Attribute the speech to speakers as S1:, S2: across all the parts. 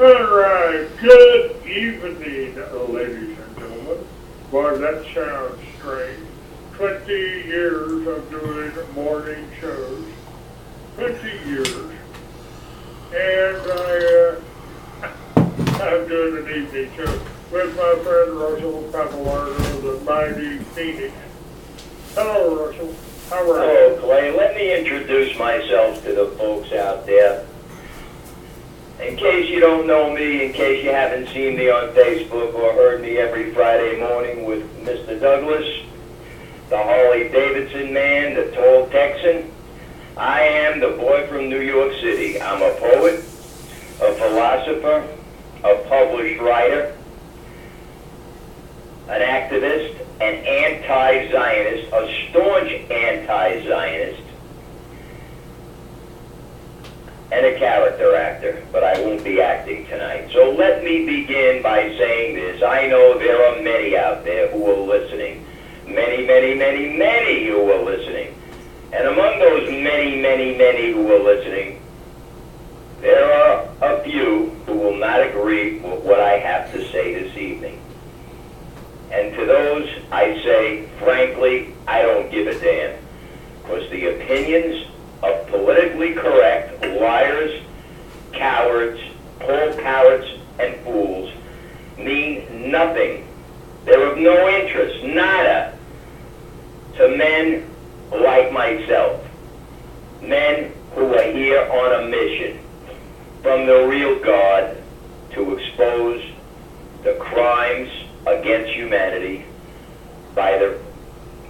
S1: Alright, good evening, ladies and gentlemen. Boy, that sounds strange. 20 years of doing morning shows. 20 years. And I'm doing an evening show with my friend Russell Papalardo, the mighty Phoenix. Hello, Russell. How are you?
S2: Hello, Clay. Let me introduce myself to the folks out there. In case you don't know me, in case you haven't seen me on Facebook or heard me every Friday morning with Mr. Douglas, the Harley Davidson man, the tall Texan, I am the boy from New York City. I'm a poet, a philosopher, a published writer, an activist, an anti-Zionist, a staunch anti-Zionist, and a character actor, but I won't be acting tonight. So let me begin by saying this. I know there are many out there who are listening. Many, many, many, many who are listening. And among those many, many, many who are listening, there are a few who will not agree with what I have to say this evening. And to those, I say, frankly, I don't give a damn. Because the opinions of politically correct liars, cowards, poll parrots, and fools mean nothing. They're of no interest, nada, to men like myself. Men who are here on a mission from the real God to expose the crimes against humanity by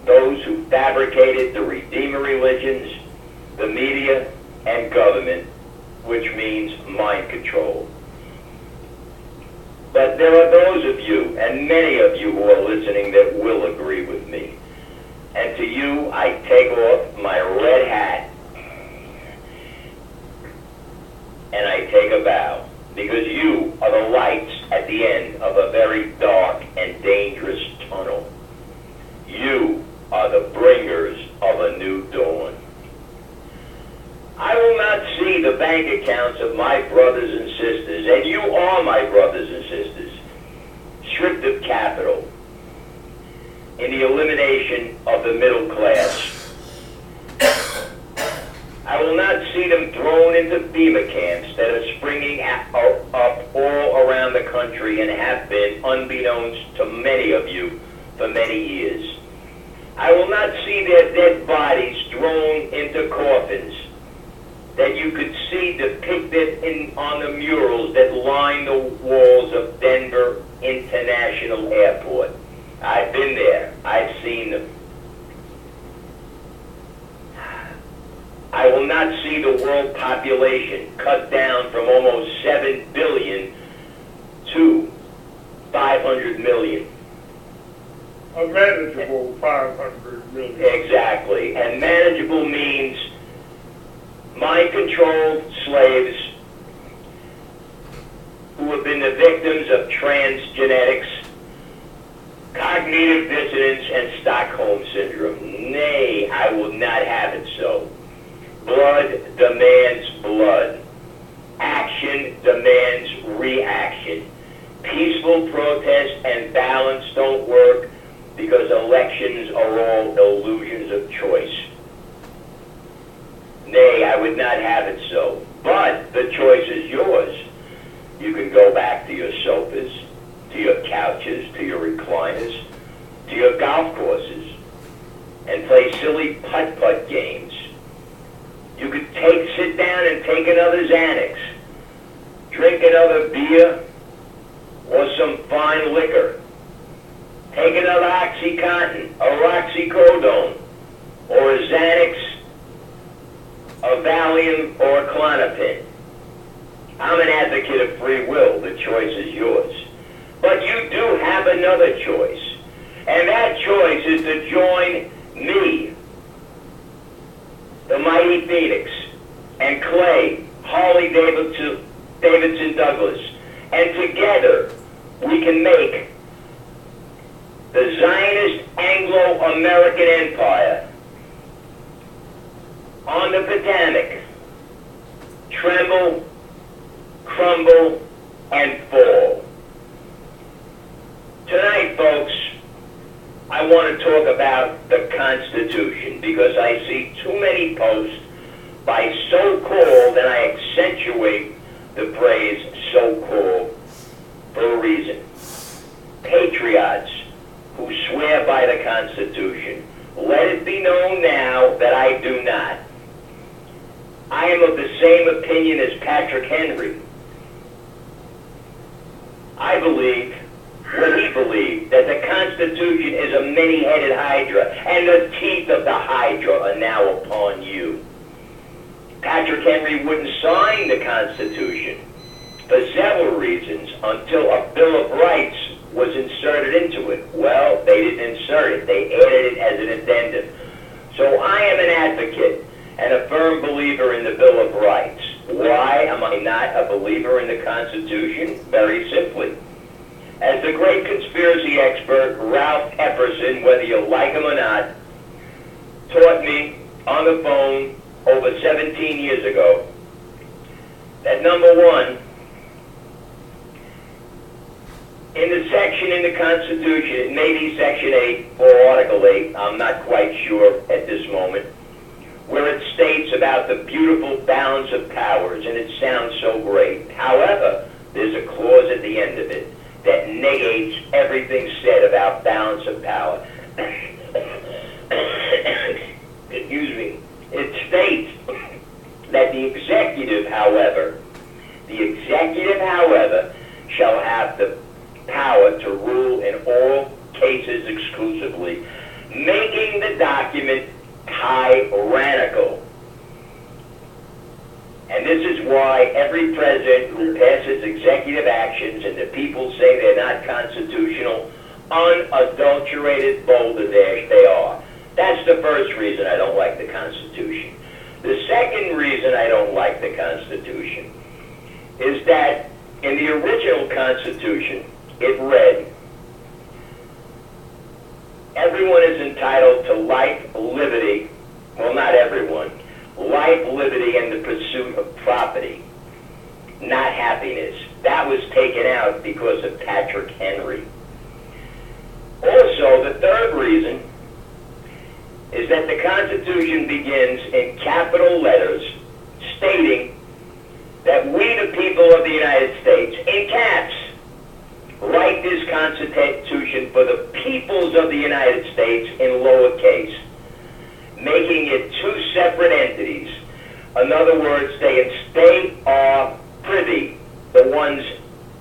S2: those who fabricated the Redeemer religions, the media, and government, which means mind control. But there are those of you, and many of you who are listening, that will agree with me. And to you, I take off my red hat and I take a bow, because you are the lights at the end of a very dark and dangerous tunnel. You are the bringers of a new dawn. I will not see the bank accounts of my brothers and sisters, and you are my brothers and sisters, stripped of capital in the elimination of the middle class. I will not see them thrown into FEMA camps that are springing up all around the country and have been, unbeknownst to many of you, for many years. I will not see their dead bodies thrown into coffins that you could see depicted on the murals that line the walls of Denver International Airport. I've been there. I've seen them. I will not see the world population cut down from almost 7 billion to 500 million.
S1: A manageable 500 million.
S2: Exactly. And manageable means mind-controlled slaves who have been the victims of transgenetics, cognitive dissonance, and Stockholm syndrome. Nay, I will not have it Blood demands blood. Action demands reaction. Peaceful protest and balance don't work because elections are all illusions of choice. Nay, I would not have it so. But the choice is yours. You can go back to your sofas, to your couches, to your recliners, to your golf courses, and play silly putt-putt games. You could sit down and take another Xanax, drink another beer or some fine liquor, take another OxyContin, a Roxycodone, or a Xanax, a Valium, or a Klonopin. I'm an advocate of free will. The choice is yours. But you do have another choice. And that choice is to join me, the mighty Phoenix, and Clay, Harley Davidson Douglas. And together we can make the Zionist Anglo-American Empire on the Potomac tremble, crumble, and fall. Tonight, folks, I want to talk about the Constitution because I see too many posts by so-called, and I accentuate the phrase so-called for a reason. Patriots who swear by the Constitution. Let it be known now that I do not. I am of the same opinion as Patrick Henry. I believe what he believed, that the Constitution is a many-headed hydra, and the teeth of the hydra are now upon you. Patrick Henry wouldn't sign the Constitution for several reasons until a Bill of Rights was inserted into it. Well, they didn't insert it. They added it as an addendum. So I am an advocate and a firm believer in the Bill of Rights. Why am I not a believer in the Constitution? Very simply. As the great conspiracy expert Ralph Epperson, whether you like him or not, taught me on the phone over 17 years ago, that number one, in the section in the Constitution, it may be Section 8 or Article 8, I'm not quite sure at this moment, where it states about the beautiful balance of powers, and it sounds so great. However, there's a clause at the end of it that negates everything said about balance of power. Excuse me. It states that the executive, however, shall have the power to rule in all cases exclusively, making the document tyrannical. And this is why every president who passes executive actions and the people say they're not constitutional, unadulterated balderdash they are. That's the first reason I don't like the Constitution. The second reason I don't like the Constitution is that in the original Constitution, it read, everyone is entitled to life, liberty, well, not everyone, life, liberty, and the pursuit of property, not happiness. That was taken out because of Patrick Henry. Also, the third reason is that the Constitution begins in capital letters stating that we, the people of the United States, in caps, write this Constitution for the peoples of the United States in lowercase, making it two separate entities. In other words, they are privy, the ones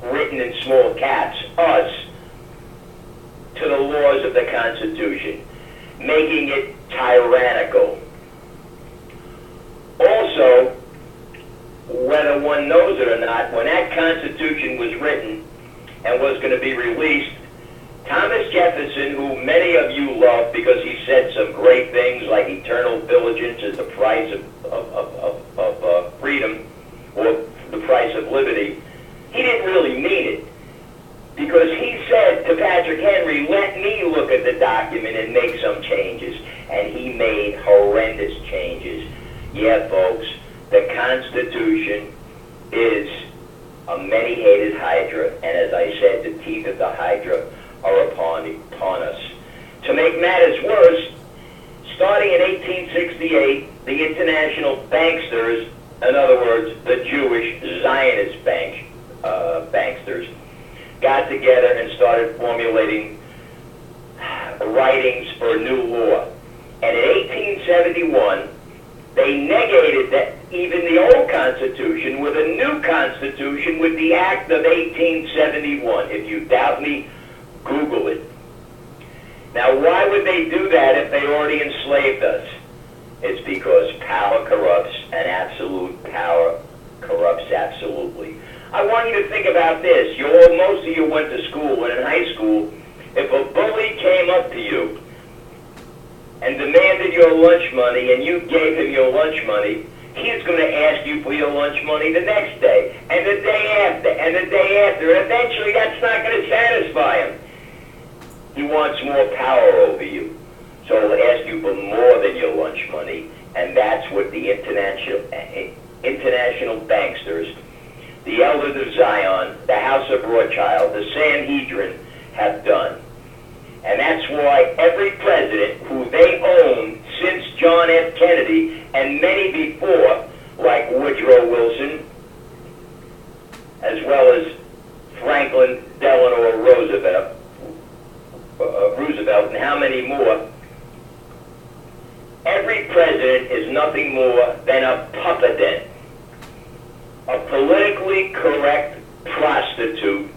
S2: written in small caps, us, to the laws of the Constitution, making it tyrannical. Also, whether one knows it or not, when that Constitution was written and was going to be released, Thomas Jefferson, who many of you love because he said some great things like eternal diligence is the price of freedom, or the price of liberty, he didn't really mean it. Because he said to Patrick Henry, let me look at the document and make some changes. And he made horrendous changes. Yeah, folks, the Constitution is a many-headed hydra, and as I said, the teeth of the hydra are upon us. To make matters worse, starting in 1868, the international banksters, in other words, the Jewish Zionist banksters, got together and started formulating writings for a new law. And in 1871, they negated that even the old Constitution with a new Constitution with the Act of 1871. If you doubt me, Google it. Now, why would they do that if they already enslaved us? It's because power corrupts, and absolute power corrupts absolutely. I want you to think about this. Most of you went to school, and in high school, if a bully came up to you and demanded your lunch money, and you gave him your lunch money, he's going to ask you for your lunch money the next day, and the day after, and the day after. Eventually, that's not going to satisfy him. He wants more power over you. So he'll ask you for more than your lunch money, and that's what the international banksters, the Elders of Zion, the House of Rothschild, the Sanhedrin have done. And that's why every president who they own since John F. Kennedy and many before, like Woodrow Wilson, as well as Franklin Delano Roosevelt, and how many more, every president is nothing more than a puppet, a politically correct prostitute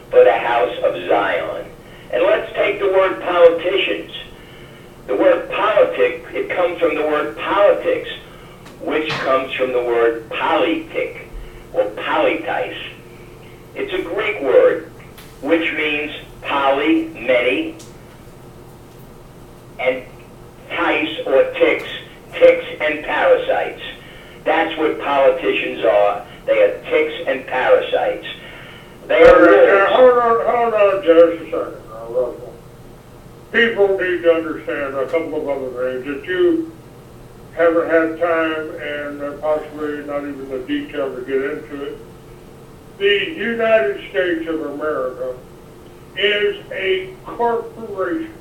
S2: for the House of Zion. And let's take the word politicians. The word politic, it comes from the word politics, which comes from the word politic, or politis. It's a Greek word, which means poly, many, and tis, or ticks and parasites. That's what politicians are. They are ticks and parasites. They are
S1: hold on just a second. Russell. People need to understand a couple of other things that you haven't had time and possibly not even the detail to get into it. The United States of America is a corporation.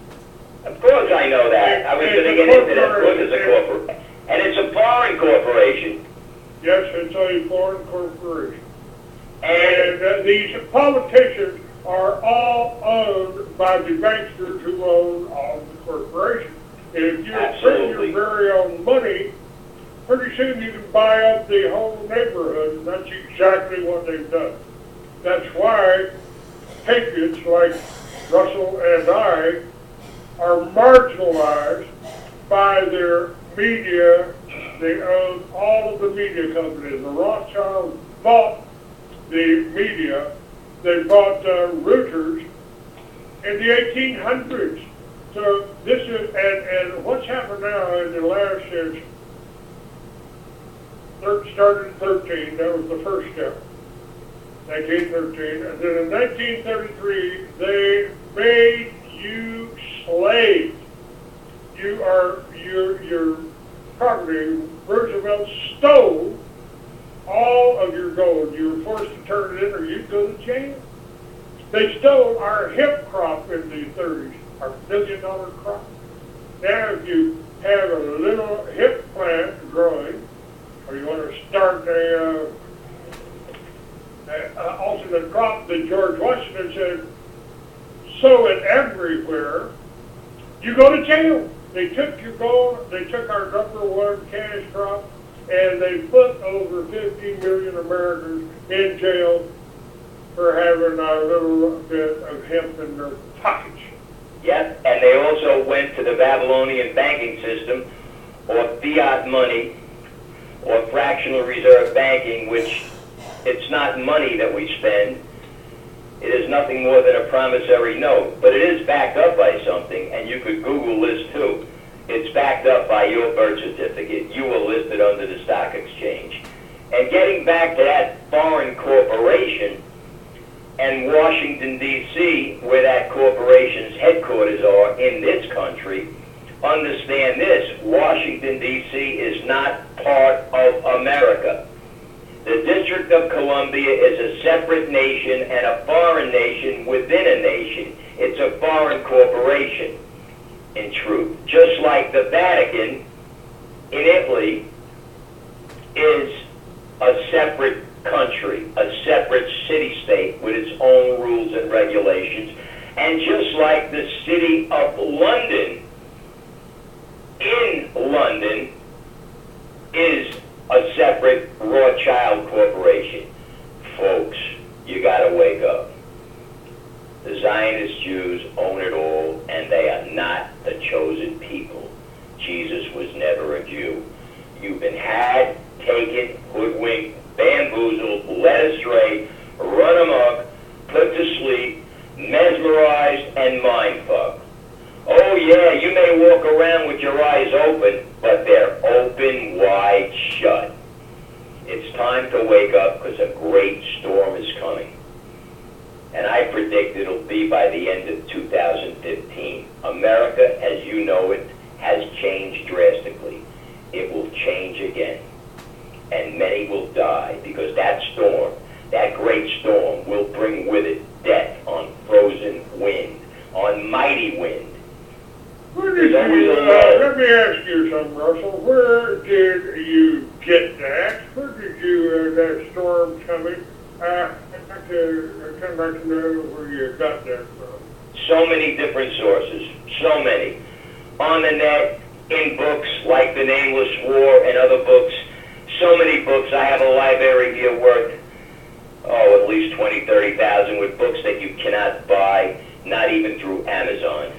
S2: Of course I know that. I was going to get into that. Of course it's a corporation. And it's a foreign corporation.
S1: Yes, it's a foreign corporation. And these politicians are all owned by the banksters who own all the corporations. If you print your very own money, pretty soon you can buy up the whole neighborhood, and that's exactly what they've done. That's why patriots like Russell and I are marginalized by their media. They own all of the media companies. The Rothschilds bought the media. They bought Reuters in the 1800s. So this is, and what's happened now in the last, started in 13, that was the first step, 1913, and then in 1933, they made you slaves. You are, your property, Roosevelt stole all of your gold. You were forced to turn it in or you'd go to jail. They stole our hemp crop in the 30s, our $1 billion crop. Now if you have a little hemp plant growing, or you want to start a alternate crop, that George Washington said, sow it everywhere, you go to jail. They took your gold, they took our #1 cash crop, and they put over 50 million Americans in jail for having a little bit of hemp in their pockets.
S2: Yep, and they also went to the Babylonian banking system, or fiat money, or fractional reserve banking, which it's not money that we spend. It is nothing more than a promissory note, but it is backed up by something, and you could Google this too. It's backed up by your birth certificate. You were listed under the stock exchange. And getting back to that foreign corporation and Washington, D.C., where that corporation's headquarters are in this country, understand this: Washington, D.C. is not part part of America. The District of Columbia is a separate nation and a foreign nation within a nation. It's a foreign corporation, in truth. Just like the Vatican in Italy is a separate country, a separate city-state with its own rules and regulations. And just like the city of London, in London, is a separate Rothschild corporation. Folks, you gotta wake up. The Zionist Jews own it all, and they are not the chosen people. Jesus was never a Jew. You've been had, taken, hoodwinked, bamboozled, led astray, run amok, put to sleep, mesmerized, and mind-fucked. Oh yeah, you may walk around with your eyes open, but they're open wide shut. It's time to wake up because a great storm is coming. And I predict it'll be by the end of 2015. America, as you know it, has changed drastically. It will change again. And many will die because that storm, that great storm, will bring with it death on frozen wind, on mighty wind.
S1: Where did you, let me ask you something, Russell. Where did you get that? Where did you, that storm coming? I'd like to know where you got that from.
S2: So many different sources, so many. On the net, in books like The Nameless War and other books, so many books. I have a library here worth, at least 20, 30,000 with books that you cannot buy, not even through Amazon.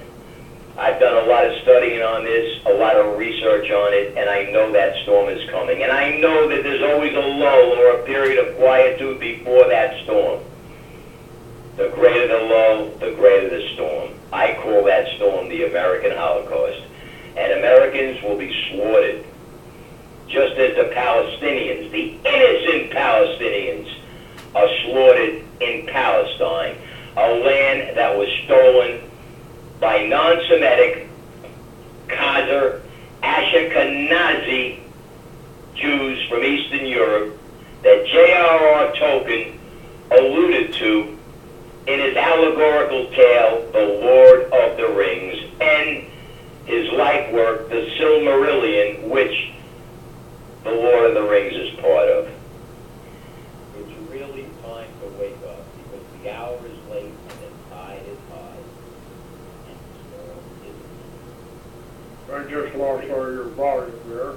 S2: I've done a lot of studying on this, a lot of research on it, and I know that storm is coming. And I know that there's always a lull or a period of quietude before that storm. The greater the lull, the greater the storm. I call that storm the American Holocaust. And Americans will be slaughtered, just as the Palestinians, the innocent Palestinians, are slaughtered in Palestine, a land that was stolen by non-Semitic, Khazar, Ashkenazi Jews from Eastern Europe that J.R.R. Tolkien alluded to in his allegorical tale, The Lord of the Rings, and his life work, The Silmarillion, which The Lord of the Rings is part of. It's really time to wake up because the hour is late and the tide is high.
S1: I just lost all your volume there.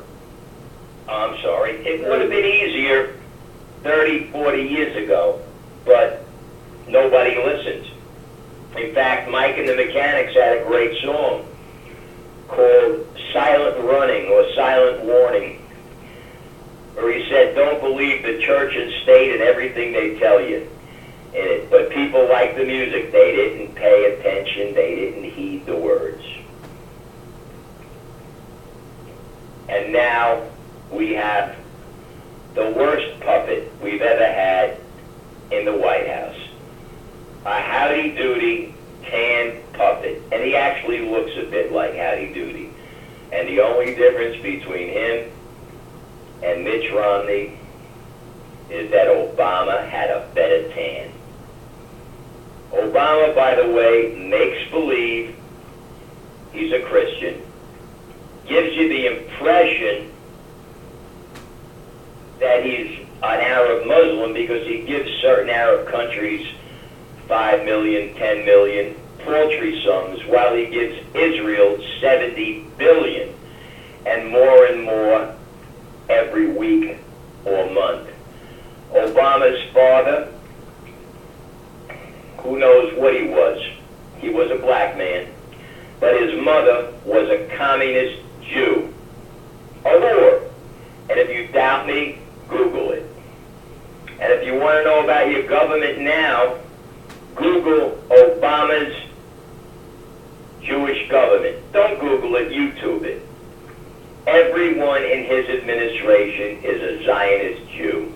S2: I'm sorry. It would have been easier 30, 40 years ago, but nobody listened. In fact, Mike and the Mechanics had a great song called Silent Running or Silent Warning, where he said, don't believe the church and state and everything they tell you in it. But people liked the music. They didn't pay attention. They didn't heed the words. And now we have the worst puppet we've ever had in the White House. A howdy-doody tan puppet. And he actually looks a bit like Howdy-Doody. And the only difference between him and Mitch Romney is that Obama had a better tan. Obama, by the way, makes believe he's a Christian, gives you the impression that he's an Arab Muslim because he gives certain Arab countries 5 million, 10 million paltry sums, while he gives Israel 70 billion and more every week or month. Obama's father, who knows what he was? He was a black man. But his mother was a communist Jew. A whore. And if you doubt me, Google it. And if you want to know about your government now, Google Obama's Jewish government. Don't Google it, YouTube it. Everyone in his administration is a Zionist Jew.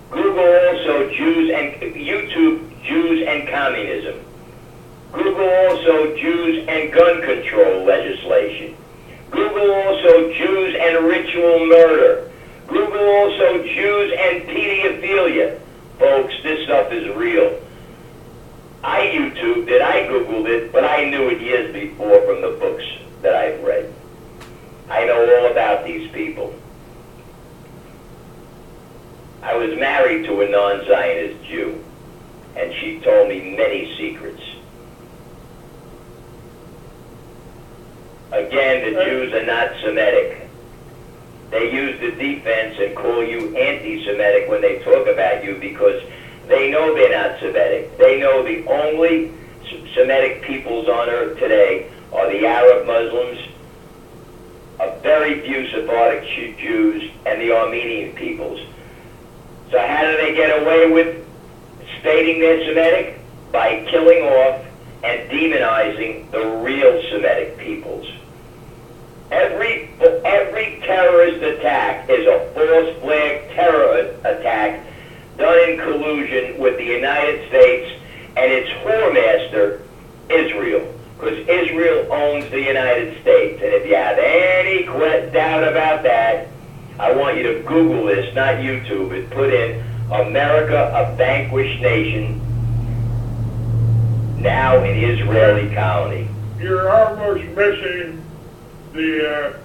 S2: Google also YouTube Jews and communism. Google also Jews and gun control legislation. Google also also Jews and ritual murder. Google also Jews and pedophilia. Folks, this stuff is real. I YouTubed it, I Googled it, but I knew it years before from the books that I've read. I know all about these people. I was married to a non-Zionist Jew, and she told me many secrets. Again, the Jews are not Semitic. They use the defense and call you anti-Semitic when they talk about you because they know they're not Semitic. They know the only Semitic peoples on earth today are the Arab Muslims, a very few Sephardic Jews, and the Armenian peoples. So how do they get away with stating they're Semitic? By killing off and demonizing the real Semitic peoples. Every terrorist attack is a false flag terror attack done in collusion with the United States and its whoremaster, Israel. Because Israel owns the United States. And if you have any doubt about that, I want you to Google this, not YouTube it. Put in America, a vanquished nation, now an Israeli colony.
S1: You're almost missing the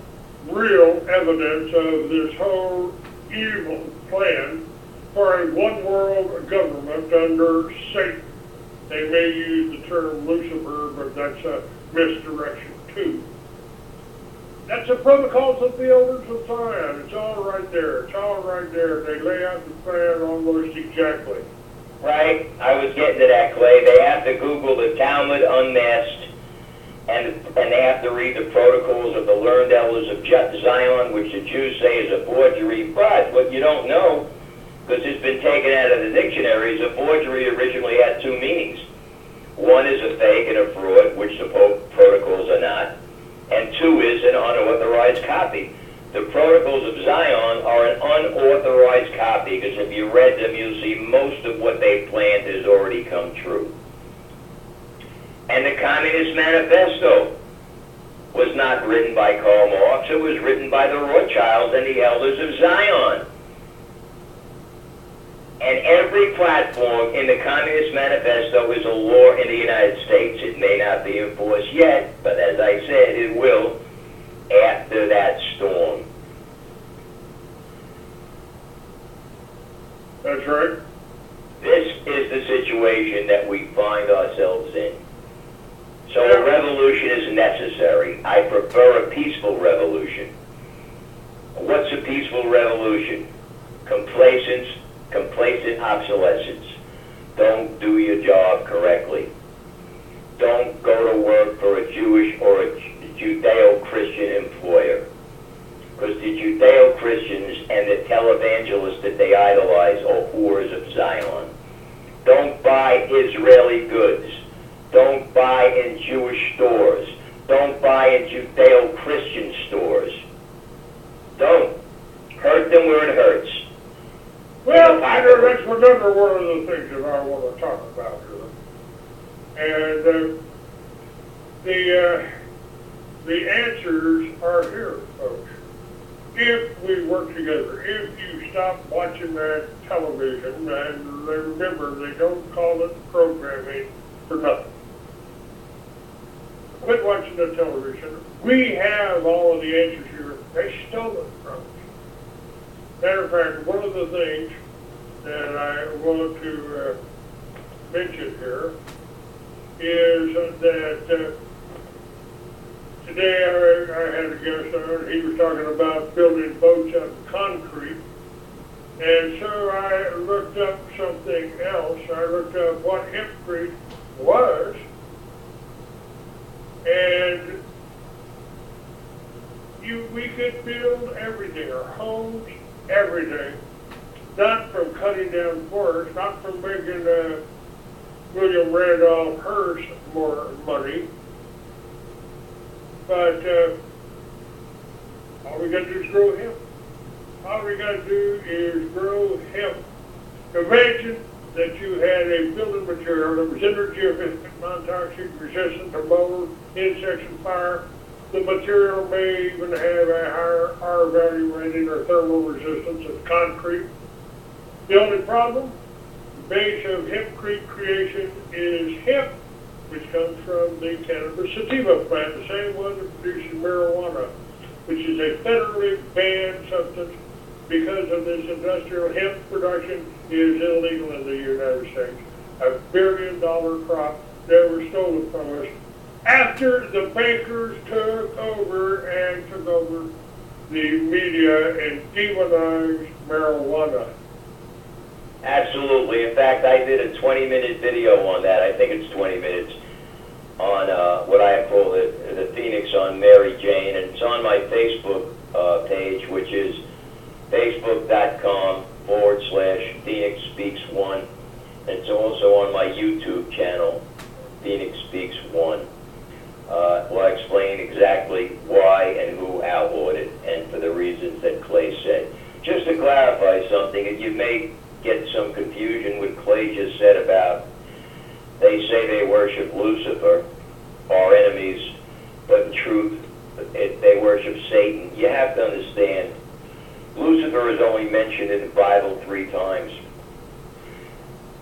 S1: real evidence of this whole evil plan for a one-world government under Satan. They may use the term Lucifer, but that's a misdirection too. That's the protocols of the elders of Zion. It's all right there. It's all right there. They lay out the plan almost exactly.
S2: Right? I was getting to that, Clay. They have to Google the Talmud unmasked, and they have to read the protocols of the learned elders of Zion, which the Jews say is a forgery. But what you don't know, because it's been taken out of the dictionaries, a forgery originally had two meanings. One is a fake and a fraud, which the protocols are not. And two is an unauthorized copy. The Protocols of Zion are an unauthorized copy because if you read them, you'll see most of what they planned has already come true. And the Communist Manifesto was not written by Karl Marx. It was written by the Rothschilds and the Elders of Zion. And every platform in the Communist Manifesto is a law in the United States. It may not be enforced yet, but as I said, it will after that storm.
S1: That's right.
S2: This is the situation that we find ourselves in. So a revolution is necessary. I prefer a peaceful revolution. What's a peaceful revolution? Complacent obsolescence. Don't do your job correctly. Don't go to work for a Jewish or a Judeo-Christian employer. Because the Judeo-Christians and the televangelists that they idolize are whores of Zion. Don't buy Israeli goods. Don't buy in Jewish stores. Don't buy in Judeo-Christian stores. Don't. Hurt them where it hurts.
S1: Well, let's remember one of the things that I want to talk about here. And the answers are here, folks. If we work together, if you stop watching that television, and remember, they don't call it programming for nothing. Quit watching the television. We have all of the answers here. They stole it from us. Matter of fact, one of the things that I want to mention here is that today I had a guest on, he was talking about building boats out of concrete. And so I looked up something else. I looked up what hempcrete was. And we could build everything, our homes, everything, not from cutting down forests, not from making William Randolph Hearst more money, but all we got to do is grow hemp. All we got to do is grow hemp. Imagine that you had a building material that was energy efficient, non-toxic, resistant to mold, insects, and fire, The material may even have a higher R value rating or thermal resistance of concrete. The only problem, the base of hempcrete creation is hemp, which comes from the cannabis sativa plant, the same one that produces marijuana, which is a federally banned substance. Because of this industrial hemp production is illegal in the United States. $1 billion crop that was stolen from us after the bankers took over the media and demonized marijuana.
S2: Absolutely. In fact, I did a 20-minute video on that. I think it's 20 minutes on what I call the Phoenix on Mary Jane, and it's on my Facebook page, which is facebook.com/Phoenix Speaks One. It's also on my YouTube channel, Phoenix Speaks One. Well, I explain exactly why and who outlawed it, and for the reasons that Clay said. Just to clarify something, and you may get some confusion with Clay just said about, they say they worship Lucifer, our enemies, but in truth, they worship Satan. You have to understand, Lucifer is only mentioned in the Bible 3 times.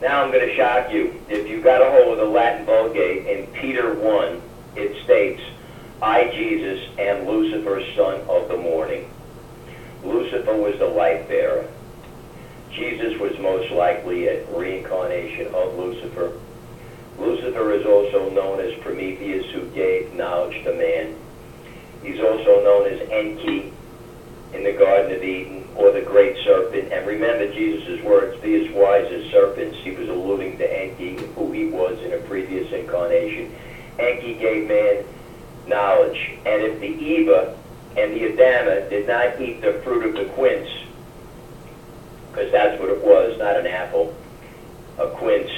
S2: Now I'm going to shock you. If you got a hold of the Latin Vulgate, in Peter 1, it states, I, Jesus, am Lucifer, son of the morning. Lucifer was the light bearer. Jesus was most likely a reincarnation of Lucifer. Lucifer is also known as Prometheus, who gave knowledge to man. He's also known as Enki in the Garden of Eden, or the great serpent. And remember Jesus' words, be as wise as serpents. He was alluding to Enki, who he was in a previous incarnation. Enki gave man knowledge. And if the Eva and the Adama did not eat the fruit of the quince, because that's what it was, not an apple, a quince,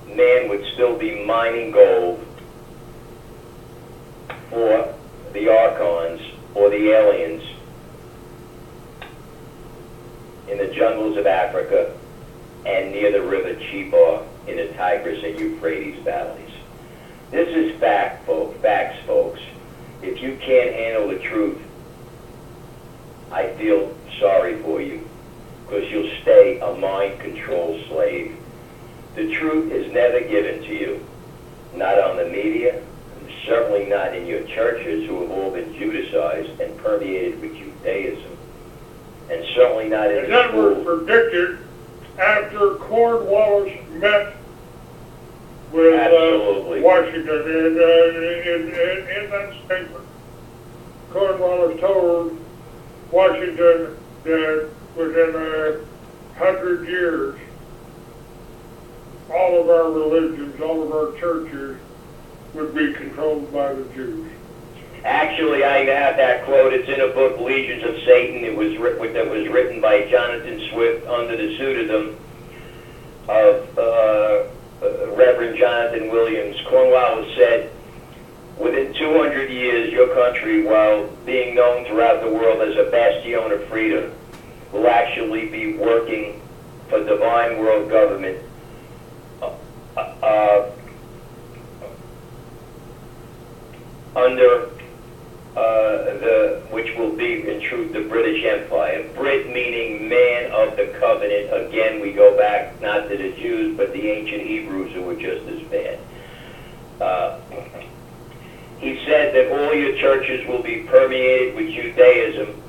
S2: man would still be mining gold for the Archons or the aliens in the jungles of Africa and near the river Chebar in the Tigris and Euphrates valleys. This is facts, folks. If you can't handle the truth, I feel sorry for you, because you'll stay a mind-controlled slave. The truth is never given to you, not on the media, certainly not in your churches, who have all been Judicized and permeated with Judaism, and certainly not in the schools.
S1: And that was predicted after Cornwallis met with Washington. And in that statement, Cornwallis told Washington that within 100 years, all of our religions, all of our churches would be controlled by the Jews.
S2: Actually, I have that quote. It's in a book, Legions of Satan. That was written by Jonathan Swift under the pseudonym of Reverend Jonathan Williams. Cornwallis said, within 200 years, your country, while being known throughout the world as a bastion of freedom, will actually be working for divine world government under which will be, in truth, the British Empire. Brit meaning man of the covenant. Again, we go back not to the Jews, but the ancient Hebrews, who were just as bad. He said that all your churches will be permeated with Judaism,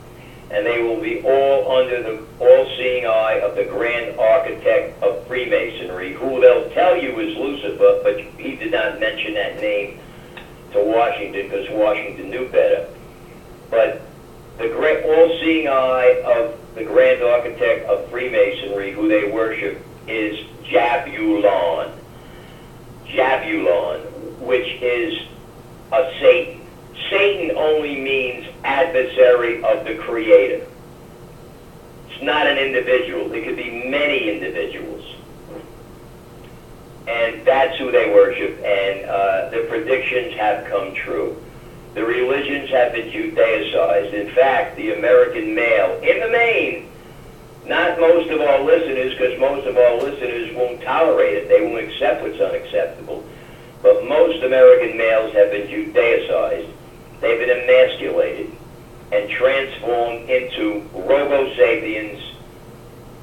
S2: and they will be all under the all-seeing eye of the grand architect of Freemasonry, who they'll tell you is Lucifer, but he did not mention that name to Washington, because Washington knew better. But the great all-seeing eye of the grand architect of Freemasonry, who they worship, is Jabulon. Jabulon, which is a Satan. Satan only means adversary of the Creator. It's not an individual. It could be many individuals. And that's who they worship. And the predictions have come true. The religions have been Judaicized. In fact, the American male, in the main, not most of our listeners, because most of our listeners won't tolerate it. They won't accept what's unacceptable. But most American males have been Judaicized. They've been emasculated and transformed into robo-sapiens,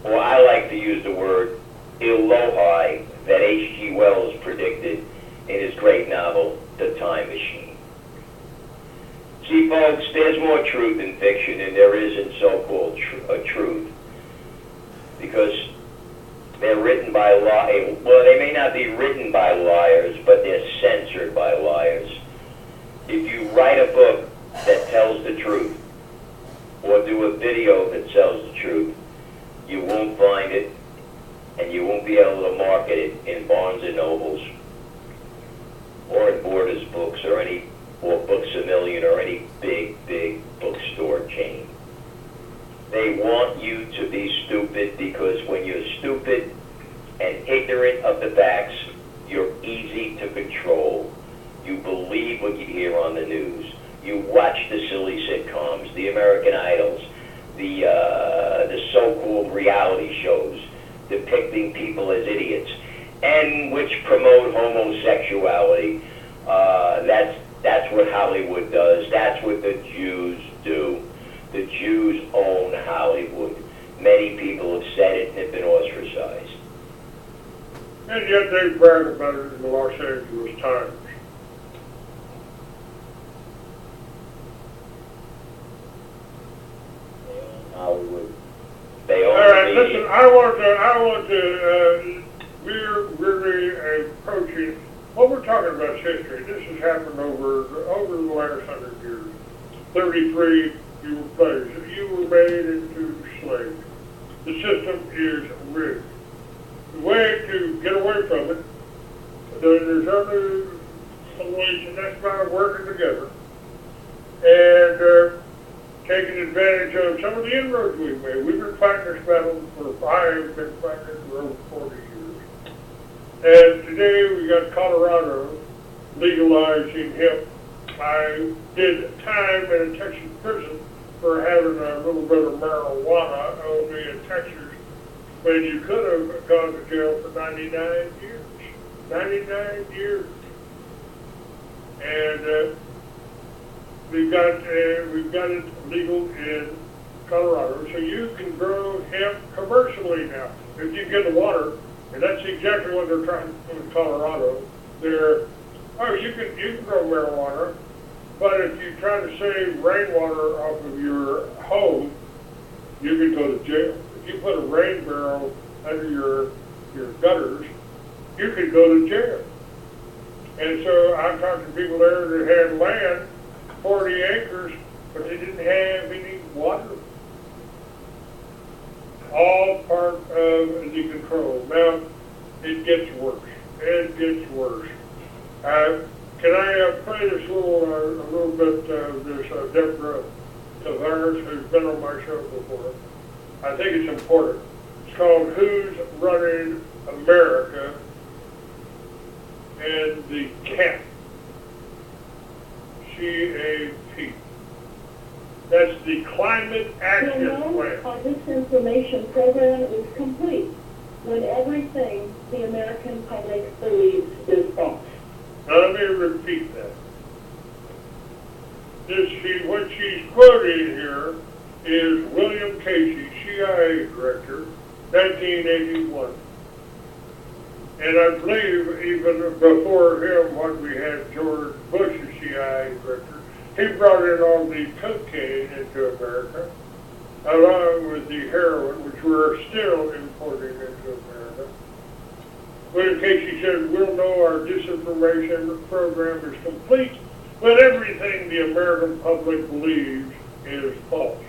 S2: or I like to use the word Elohai, that H.G. Wells predicted in his great novel, The Time Machine. See, folks, there's more truth in fiction than there is in so-called truth. Because they're written by liars. Well, they may not be written by liars, but they're censored by liars. If you write a book that tells the truth, or do a video that tells the truth, you won't find it, and you won't be able to market it in Barnes and Nobles, or in Borders Books, or Books A Million, or any big bookstore chain. They want you to be stupid, because when you're stupid and ignorant of the facts, you're easy to control. You believe what you hear on the news. You watch the silly sitcoms, the American Idols, the so-called reality shows depicting people as idiots, and which promote homosexuality. That's what Hollywood does. That's what the Jews do. The Jews own Hollywood. Many people have said it and have been ostracized.
S1: And yet they brag about it in the Los Angeles Times.
S2: Hollywood. They own
S1: All right,
S2: the
S1: listen, I want to, we're really approaching, what we're talking about is history. This has happened over the last 100 years. 33, you were slaves. You were made into slaves. The system is rigged. The way to get away from it, there's other solutions, that's by working together and taking advantage of some of the inroads we've made. We've been fighting this battle I've been fighting it for over 40 years. And today we got Colorado legalizing hemp. I did time in a Texas prison for having a little bit of marijuana only in Texas, when you could have gone to jail for 99 years. 99 years. And we've got it legal in Colorado, so you can grow hemp commercially now if you get the water, and that's exactly what they're trying to do in Colorado. You can grow marijuana, but if you try to save rainwater off of your home, you can go to jail. If you put a rain barrel under your gutters, you could go to jail. And so I talked to people there that had land, 40 acres, but they didn't have any water. All part of the control. Now, it gets worse. It gets worse. Can I play this a little bit of this Deborah Tavares, who's been on my show before? I think it's important. It's called Who's Running America, and the CAP. CAP. That's the Climate Action Plan.
S3: Our disinformation program is complete when everything the American public believes is false.
S1: Now let me repeat that. What she's quoting here is William Casey, CIA Director, 1981. And I believe even before him, when we had George Bush as CIA Director, he brought in all the cocaine into America, along with the heroin, which we're still importing into America. William Casey said, we'll know our disinformation program is complete, but everything the American public believes is false.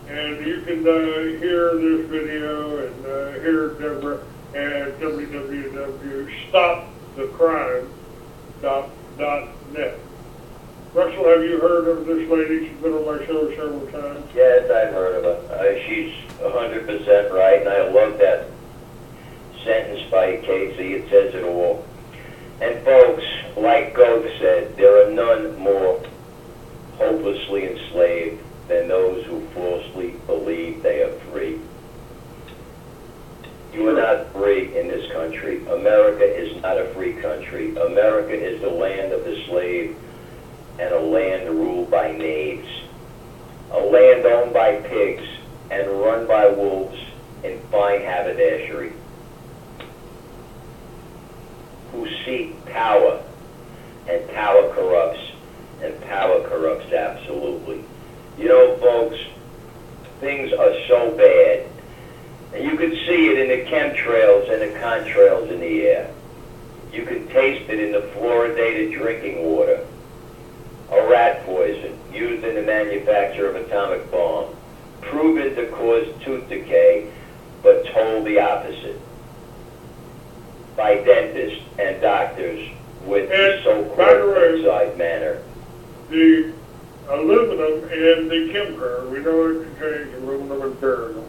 S1: And you can hear this video and hear Deborah at www.stopthecrime.net. Russell, have you heard of this lady? She's been on my show several times.
S2: Yes, I've heard of her. She's 100% right, and I love that sentence by Casey. It says it all. And folks, like Goethe said, there are none more hopelessly enslaved than those who falsely believe they are free. You are not free in this country. America is not a free country. America is the land of the slave and a land ruled by knaves. A land owned by pigs and run by wolves in fine haberdashery, who seek power, and power corrupts, and power corrupts absolutely. You know, folks, things are so bad, and you can see it in the chemtrails and the contrails in the air. You can taste it in the fluoridated drinking water, a rat poison used in the manufacture of atomic bomb, proven to cause tooth decay, but told the opposite by dentists and doctors with the
S1: And,
S2: so-called
S1: by the way,
S2: bedside manner.
S1: The aluminum in the chemtrail, we know it contains aluminum and barium.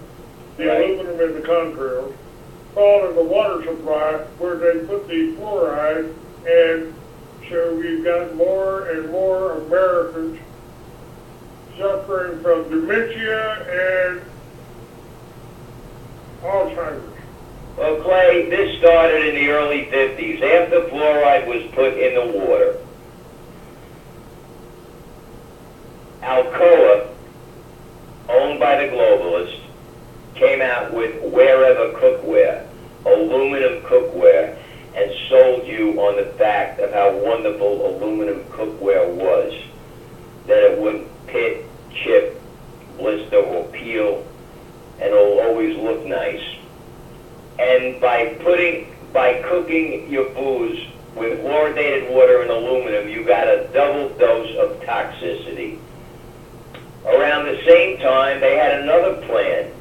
S1: The
S2: Right.
S1: aluminum in the contrails fall in the water supply where they put the fluoride, and so we've got more and more Americans suffering from dementia and Alzheimer's.
S2: Well, Clay, this started in the early 50s, after fluoride was put in the water. Alcoa, owned by the globalists, came out with Wherever Cookware, aluminum cookware, and sold you on the fact of how wonderful aluminum cookware was, that it wouldn't pit, chip, blister, or peel, and it'll always look nice. And by cooking your foods with fluoridated water and aluminum, you got a double dose of toxicity. Around the same time, they had another plan.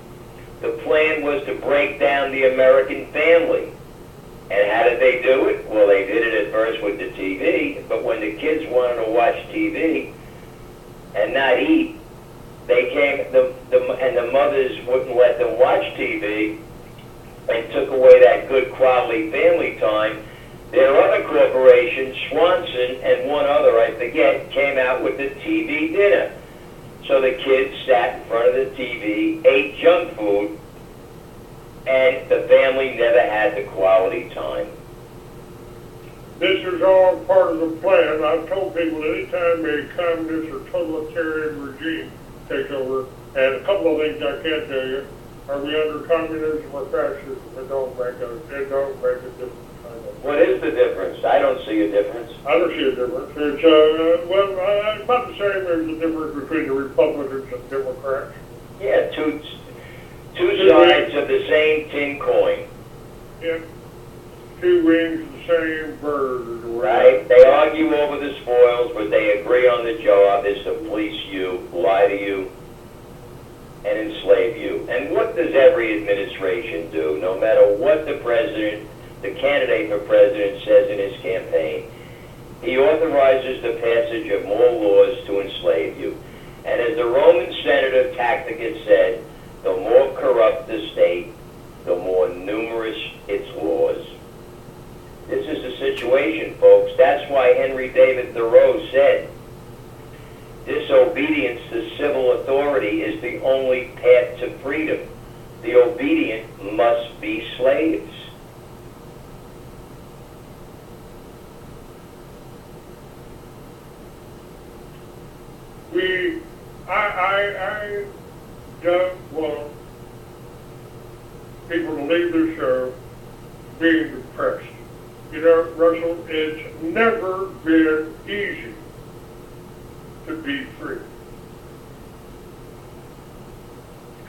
S2: The plan was to break down the American family. And how did they do it? Well, they did it at first with the TV, but when the kids wanted to watch TV and not eat, they came, and the mothers wouldn't let them watch TV and took away that good quality family time. Their other corporation, Swanson, and one other, I forget, came out with the TV dinner. So the kids sat in front of the TV, ate junk food, and the family never had the quality time.
S1: This is all part of the plan. I've told people anytime a communist or totalitarian regime takes over, and a couple of things I can't tell you, are we under communism or fascism? It don't make a difference.
S2: What is the difference? I don't see a difference.
S1: I don't see a difference. It's, about the same as the difference between the Republicans and Democrats.
S2: Yeah, two sides of the same tin coin.
S1: Yeah. Two wings of the same bird. Or
S2: Right? They argue over the spoils, but they agree on the job is to fleece you, lie to you, and enslave you. And what does every administration do? No matter what the president, the candidate for president says in his campaign, he authorizes the passage of more laws to enslave you. And as the Roman senator Tacitus said, the more corrupt the state, the more numerous its laws. This is the situation, folks. That's why Henry David Thoreau said, disobedience to civil authority is the only path to freedom. The obedient must be slaves.
S1: I don't want people to leave the show being depressed. You know, Russell, it's never been easy to be free.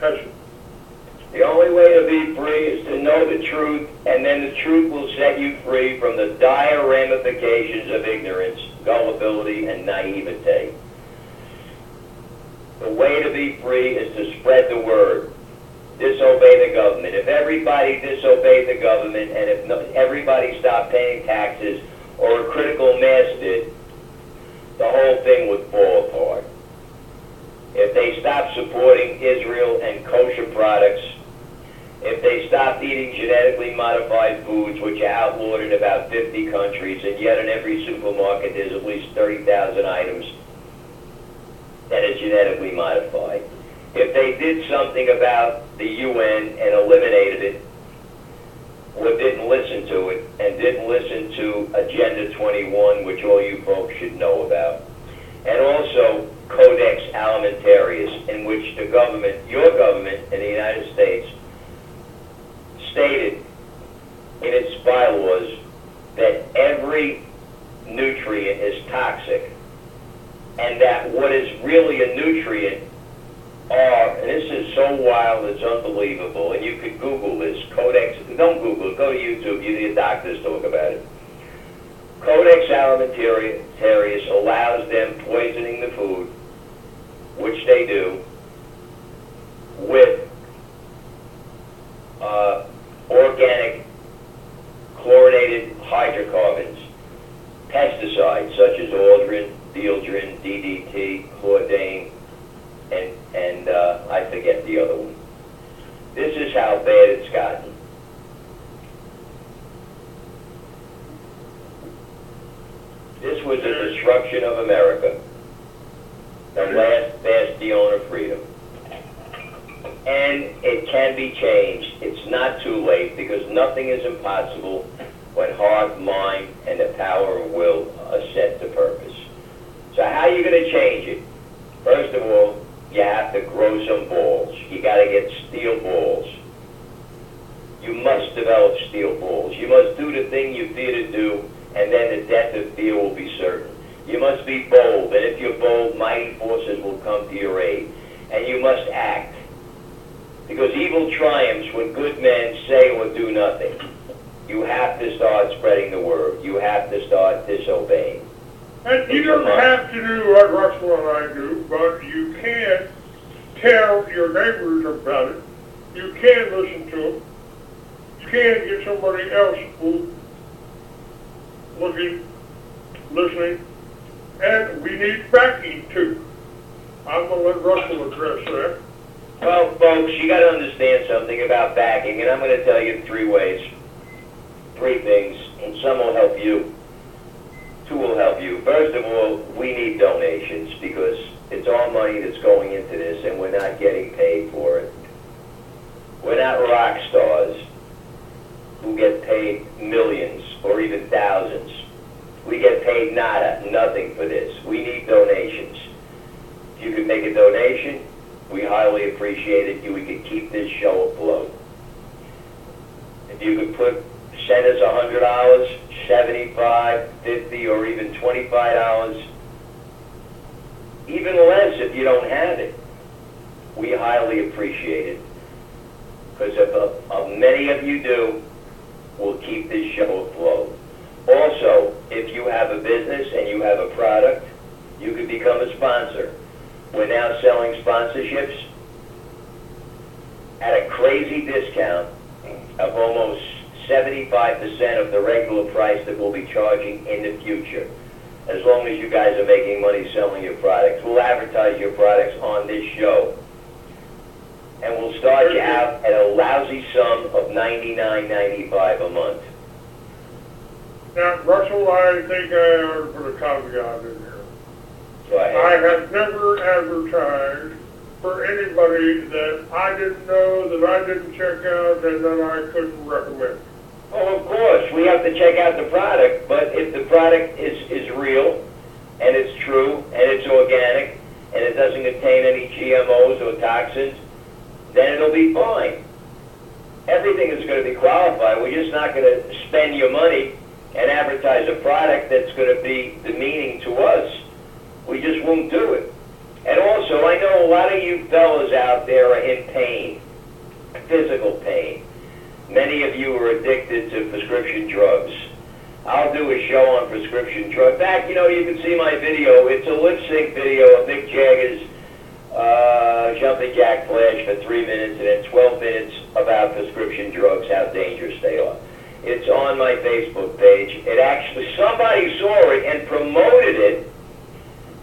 S1: Has it?
S2: The only way to be free is to know the truth, and then the truth will set you free from the dire ramifications of ignorance, gullibility, and naivete. The way to be free is to spread the word. Disobey the government. If everybody disobeyed the government, and if everybody stopped paying taxes, or a critical mass did, the whole thing would fall apart. If they stopped supporting Israel and kosher products, if they stopped eating genetically modified foods, which are outlawed in about 50 countries, and yet in every supermarket there's at least 30,000 items that are genetically modified. If they did something about the UN and eliminated it, or didn't listen to it, and didn't listen to Agenda 21, which all you folks should know about. And also Codex Alimentarius, in which the government, your government in the United States, stated in its bylaws that every nutrient is toxic, and that what is really a nutrient are, and this is so wild, it's unbelievable, and you could Google this, Codex, don't Google it, go to YouTube, you hear doctors talk about it. Codex Alimentarius allows them poisoning the food, which they do, with organic chlorinated hydrocarbons, pesticides such as aldrin, dieldrin, DDT, chlordane, and I forget the other one. This is how bad it's gotten. This was a destruction of America, the last bastion of freedom. And it can be changed. It's not too late, because nothing is impossible when heart, mind, and the power of will are set to purpose. So how are you going to change it? First of all, you have to grow some balls. You got to get steel balls. You must develop steel balls. You must do the thing you fear to do, and then the death of fear will be certain. You must be bold, and if you're bold, mighty forces will come to your aid. And you must act, because evil triumphs when good men say or do nothing. You have to start spreading the word. You have to start disobeying.
S1: And you don't have to do what Russell and I do, but you can tell your neighbors about it. You can listen to them. You can get somebody else who listening, and we need backing too. I'm going to let Russell address that.
S2: Well, folks, you got to understand something about backing, and I'm going to tell you three things, and some will help you. Two will help you. First of all, we need donations, because it's our money that's going into this, and we're not getting paid for it. We're not rock stars who get paid millions or even thousands. We get paid nothing for this. We need donations. If you could make a donation, we highly appreciate it. We could keep this show afloat. If you could send us $100, $75, $50, or even $25, even less if you don't have it, we highly appreciate it. Because if many of you do, we'll keep this show afloat. Also, if you have a business and you have a product, you could become a sponsor. We're now selling sponsorships at a crazy discount of almost 75% of the regular price that we'll be charging in the future. As long as you guys are making money selling your products. We'll advertise your products on this show. And we'll start you out at a lousy sum of $99.95 a month.
S1: Now, Russell, I think I ought to put a caveat in here.
S2: Go ahead.
S1: I have never advertised for anybody that I didn't know, that I didn't check out, and that I couldn't recommend.
S2: Oh, of course, we have to check out the product, but if the product is real, and it's true, and it's organic, and it doesn't contain any GMOs or toxins, then it'll be fine. Everything is going to be qualified. We're just not going to spend your money and advertise a product that's going to be demeaning to us. We just won't do it. And also, I know a lot of you fellas out there are in pain, physical pain. Many of you are addicted to prescription drugs. I'll do a show on prescription drugs. In fact, you can see my video. It's a lip sync video of Mick Jagger's Jumping Jack Flash for 3 minutes, and then 12 minutes about prescription drugs, how dangerous they are. It's on my Facebook page. It actually, somebody saw it and promoted it,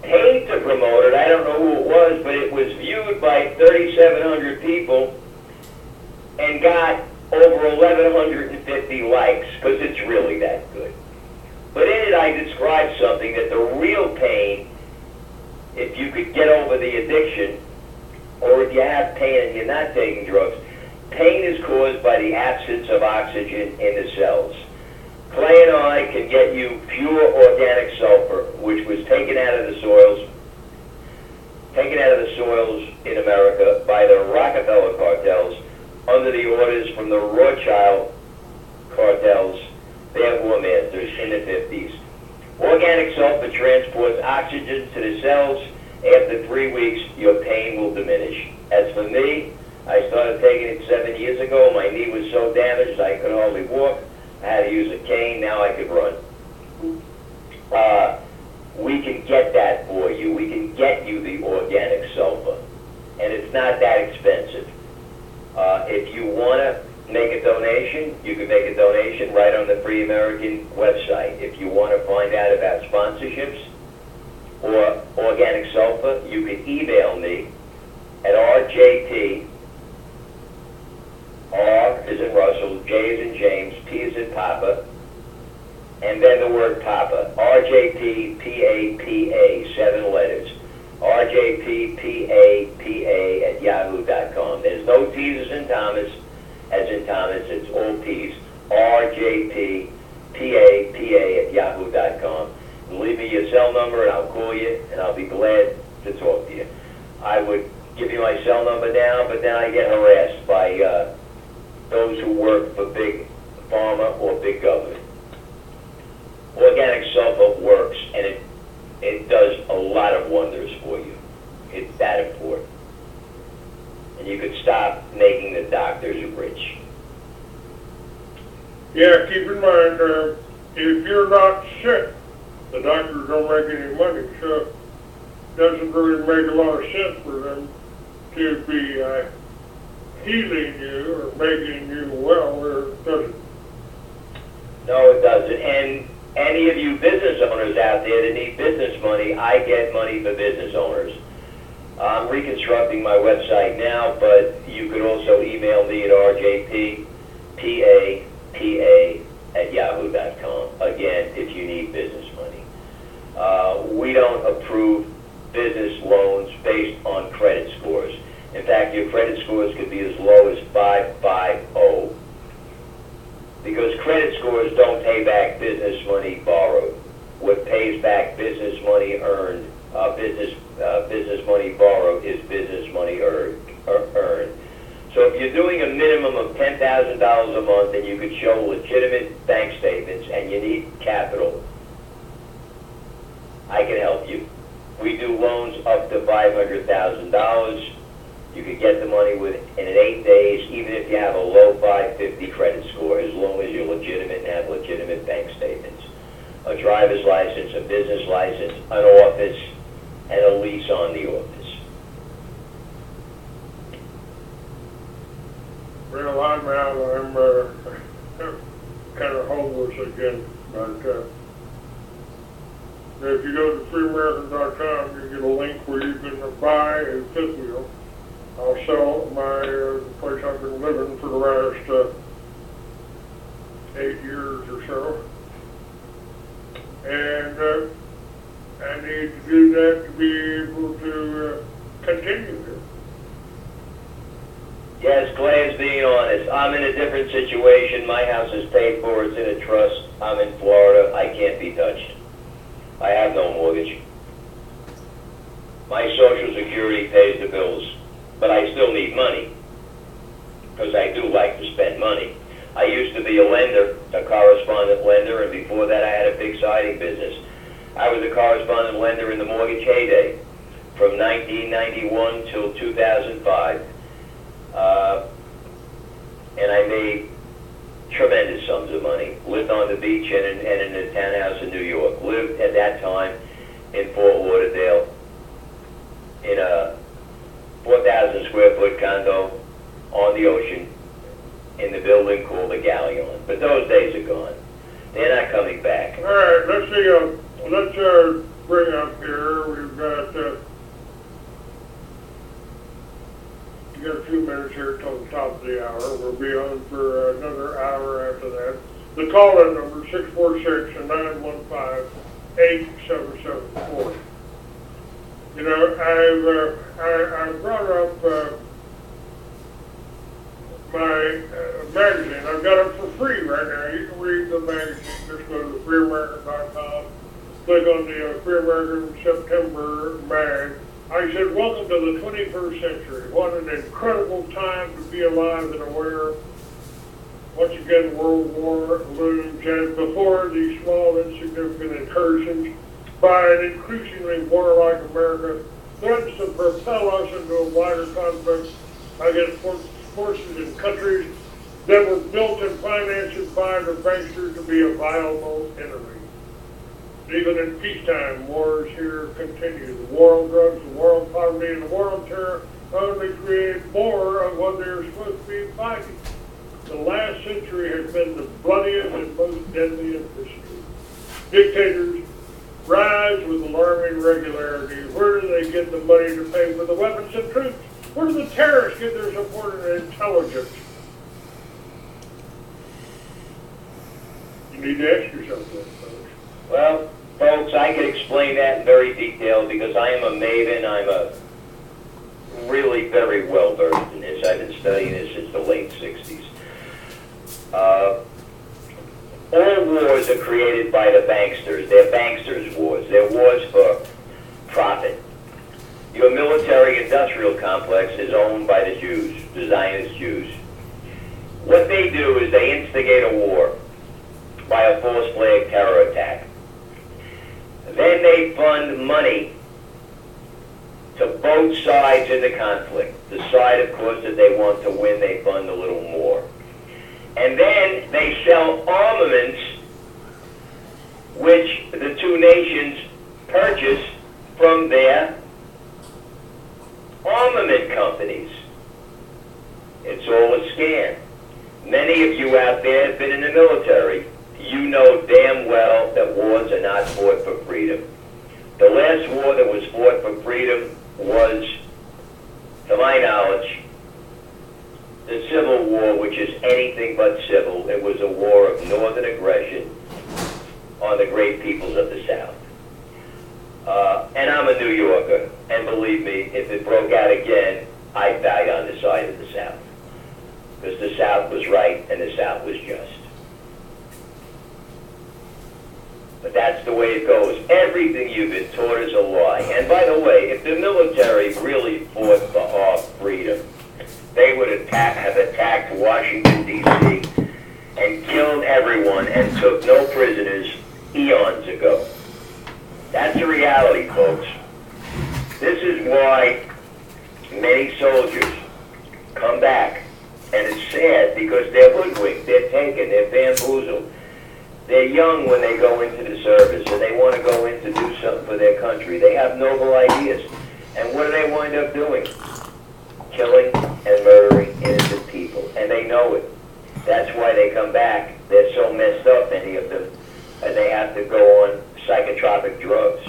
S2: paid to promote it. I don't know who it was, but it was viewed by 3,700 people and got over 1,150 likes, because it's really that good. But in it, I described something that the real pain, if you could get over the addiction, or if you have pain and you're not taking drugs, Pain is caused by the absence of oxygen in the cells. Clay and I can get you pure organic sulfur, which was taken out of the soils in America by the Rockefeller cartels under the orders from the Rothschild cartels, their war masters in the 50s. Organic sulfur transports oxygen to the cells. After 3 weeks, your pain will diminish. As for me, I started taking it 7 years ago. My knee was so damaged I could hardly walk. I had to use a cane. Now I could run. We can get that for you. We can get you the organic sulfur. And it's not that expensive. If you want to make a donation, you can make a donation right on the Free American website. If you want to find out about sponsorships or organic sulfur, you can email me at rjp, R is in Russell, J is in James, P is in Papa, and then the word Papa, RJPPAPA, 7 letters, RJPPAPA@yahoo.com. There's no T's as in Thomas, it's all P's, RJPPAPA@yahoo.com. Leave me your cell number and I'll call you and I'll be glad to talk to you. I would give you my cell number now, but then I get harassed by those who work for big pharma or big government. Organic sulfur works, and it does a lot of wonders for you. It's that important. And you could stop making the doctors rich.
S1: Yeah, keep in mind, if you're not sick, the doctors don't make any money, so it doesn't really make a lot of sense for them to be healing you or making you well, or it doesn't.
S2: No, it doesn't. And any of you business owners out there that need business money, I get money for business owners. I'm reconstructing my website now, but you could also email me at rjppapa@yahoo.com. Again, if you need business money. We don't approve business loans based on credit scores. In fact, your credit scores could be as low as 550. Because credit scores don't pay back business money borrowed. What pays back business money earned, business money borrowed is business money earned. So if you're doing a minimum of $10,000 a month and you could show legitimate bank statements and you need capital, I can help you. We do loans up to $500,000. You could get the money in 8 days, even if you have a low 550 credit score, as long as you're legitimate and have legitimate bank statements. A driver's license, a business license, an office, and a lease on the office.
S1: Well, I'm out. I'm kind of homeless again, but if you go to freeamerican.com, you get a link where you can buy a fifth wheel. I'll sell my place I've been living for the last 8 years or so. And I need to do that to be able to continue this.
S2: Yes, Clay is being honest. I'm in a different situation. My house is paid for. It's in a trust. I'm in Florida. I can't be touched. I have no mortgage. My Social Security pays the bills. But I still need money, because I do like to spend money. I used to be a lender, a correspondent lender, and before that I had a big siding business. I was a correspondent lender in the mortgage heyday, from 1991 till 2005. And I made tremendous sums of money. Lived on the beach and in a townhouse in New York. Lived at that time in Fort Lauderdale in a 4,000 square foot condo on the ocean in the building called the Galleon. But those days are gone. They're not coming back.
S1: All right, let's see. Let's bring up here. We've got you got a few minutes here till the top of the hour. We'll be on for another hour after that. The call-in number 646-915-8774. You know, I brought up my magazine. I've got it for free right now. You can read the magazine. Just go to freeamerican.com, click on the Free American September mag. I said, welcome to the 21st century. What an incredible time to be alive and aware. Once again, World War looms, and before these small, insignificant incursions by an increasingly warlike America threatens to propel us into a wider conflict against forces in countries that were built and financed by the banksters to be a viable enemy. Even in peacetime, wars here continue. The war on drugs, the war on poverty, and the war on terror only create more of what they're supposed to be fighting. The last century has been the bloodiest and most deadly in history. Dictators rise with alarming regularity. Where do they get the money to pay for the weapons and troops? Where do the terrorists get their support and intelligence? You need to ask yourself that, folks.
S2: Well, folks, I can explain that in very detail because I am a maven. I'm a really very well versed in this. I've been studying this since the late 60s. All wars are created by the banksters. They're banksters' wars. They're wars for profit. Your military-industrial complex is owned by the Jews, the Zionist Jews. What they do is they instigate a war by a false flag terror attack. Then they fund money to both sides in the conflict. The side, of course, that they want to win, they fund a little more. And then they sell armaments, which the two nations purchase from their armament companies. It's all a scam. Many of you out there have been in the military. You know damn well that wars are not fought for freedom. The last war that was fought for freedom was, to my knowledge, the Civil War, which is anything but civil. It was a war of northern aggression on the great peoples of the South. And I'm a New Yorker, and believe me, if it broke out again, I'd die on the side of the South. Because the South was right and the South was just. But that's the way it goes. Everything you've been taught is a lie. And by the way, if the military really fought for our freedom, they would have attacked Washington, D.C. and killed everyone and took no prisoners eons ago. That's a reality, folks. This is why many soldiers come back. And it's sad because they're hoodwinked, they're taken, they're bamboozled. They're young when they go into the service and they want to go in to do something for their country. They have noble ideas. And what do they wind up doing? Killing and murdering innocent people. And they know it. That's why they come back. They're so messed up, many of them, and they have to go on psychotropic drugs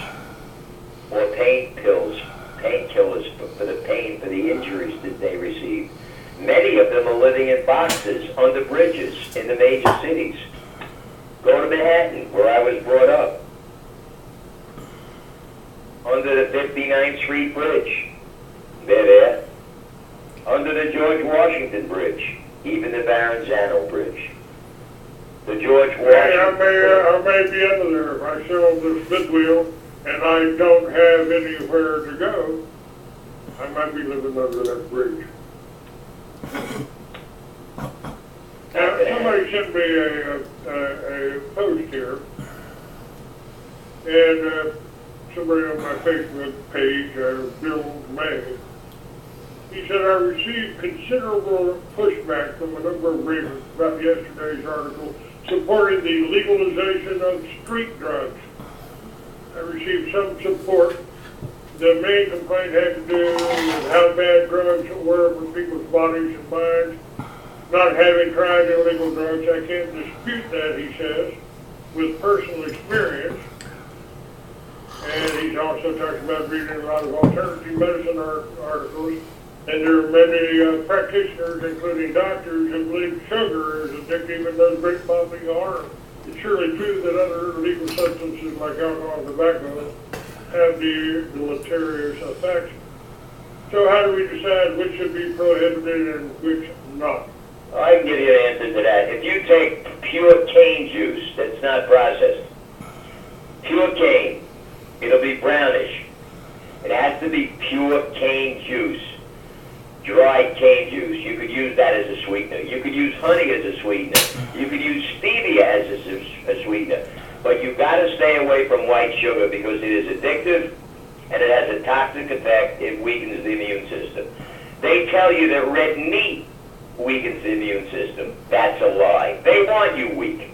S2: or pain pills, painkillers for the pain, for the injuries that they receive. Many of them are living in boxes under bridges in the major cities. Go to Manhattan, where I was brought up, under the 59th Street Bridge. They're there. Under the George Washington Bridge, even the Verrazano Bridge. The George Washington Bridge.
S1: I may be under there if I sell this fifth wheel and I don't have anywhere to go. I might be living under that bridge. Now, somebody sent me a post here, and somebody on my Facebook page, Bill May, he said, I received considerable pushback from a number of readers about yesterday's article supporting the legalization of street drugs. I received some support. The main complaint had to do with how bad drugs were for people's bodies and minds. Not having tried illegal drugs, I can't dispute that, he says, with personal experience. And he also talks about reading a lot of alternative medicine articles. And there are many practitioners, including doctors, who believe sugar is addictive and does great bodily harm. It's surely true that other illegal substances like alcohol and tobacco have deleterious effects. So how do we decide which should be prohibited and which not?
S2: I can give you an answer to that. If you take pure cane juice that's not processed, pure cane, it'll be brownish. It has to be pure cane juice, dried cane juice. You could use that as a sweetener. You could use honey as a sweetener. You could use stevia as a sweetener. But you've got to stay away from white sugar because it is addictive and it has a toxic effect. It weakens the immune system. They tell you that red meat weakens the immune system. That's a lie. They want you weak.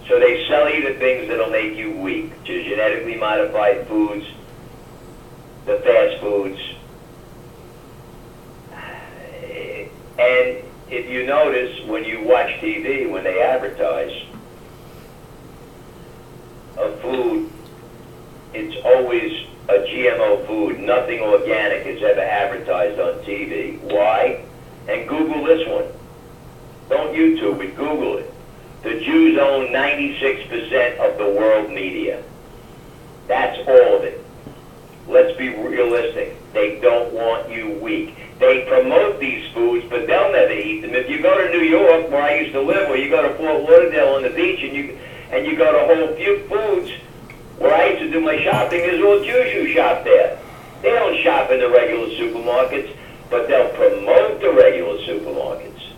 S2: So they sell you the things that'll make you weak, which is genetically modified foods, the fast foods. And if you notice, when you watch TV, when they advertise a food, it's always a GMO food. Nothing organic is ever advertised on TV. Why? And Google this one. Don't YouTube it, Google it. The Jews own 96% of the world media. That's all of it. Let's be realistic. They don't want you weak. They promote these foods, but they'll never eat them. If you go to New York, where I used to live, or you go to Fort Lauderdale on the beach, and you go to Whole Foods, where I used to do my shopping, there's all Jews who shop there. They don't shop in the regular supermarkets, but they'll promote the regular supermarkets.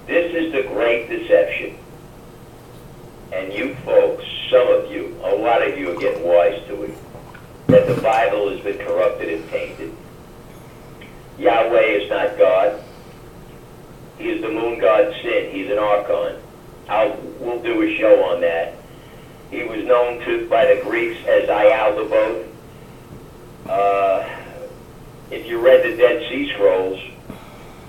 S2: This is the great deception. And you folks, some of you, a lot of you are getting wise to it, that the Bible has been corrupted and tainted. Yahweh is not God. He is the moon god Sin. He's an archon. We'll do a show on that. He was known by the Greeks as Ialdabaoth. If you read the Dead Sea Scrolls,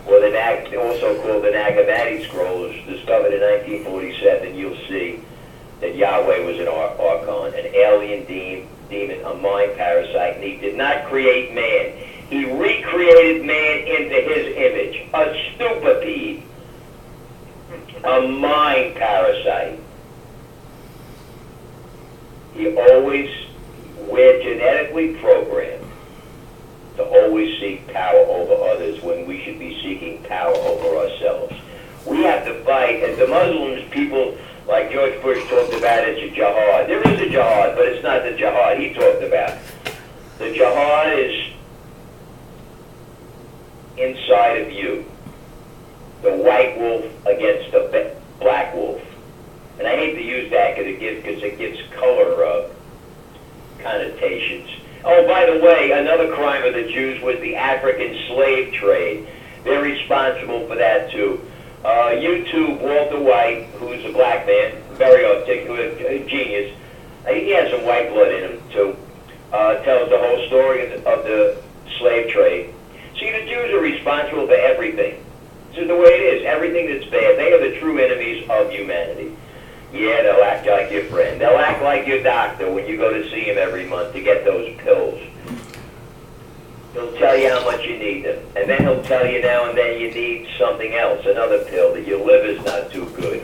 S2: or also called the Nag Hammadi Scrolls, discovered in 1947, you'll see that Yahweh was an archon, an alien demon, a mind parasite, and he did not create man. He recreated man into his image, a stupid, a mind parasite. We're genetically programmed to always seek power over others when we should be seeking power over ourselves. We have to fight, and the Muslims, people like George Bush talked about, it's a jihad. There is a jihad, but it's not the jihad he talked about. The jihad is inside of you. The white wolf against the black wolf. And I hate to use that because it gives color connotations. Oh, by the way, another crime of the Jews was the African slave trade. They're responsible for that too. YouTube Walter White, who's a black man, very articulate, a genius. He has some white blood in him too. Tells the whole story of the slave trade. See, the Jews are responsible for everything. This is the way it is. Everything that's bad. They are the true enemies of humanity. Yeah, they'll act like your friend. They'll act like your doctor when you go to see him every month to get those pills. He'll tell you how much you need them. And then he'll tell you now and then you need something else, another pill, that your liver's not too good.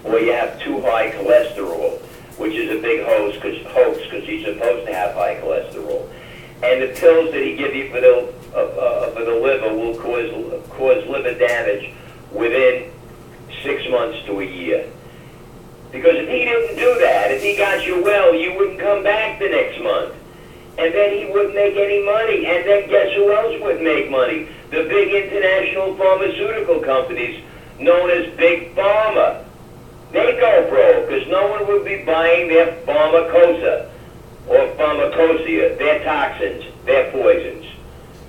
S2: Or you have too high cholesterol, which is a big hoax because he's supposed to have high cholesterol. And the pills that he gives you for the liver will cause liver damage within 6 months to a year. Because if he didn't do that, if he got you well, you wouldn't come back the next month. And then he wouldn't make any money. And then guess who else would make money? The big international pharmaceutical companies known as Big Pharma. They go broke because no one would be buying their pharmacosa or pharmacosia, their toxins, their poisons.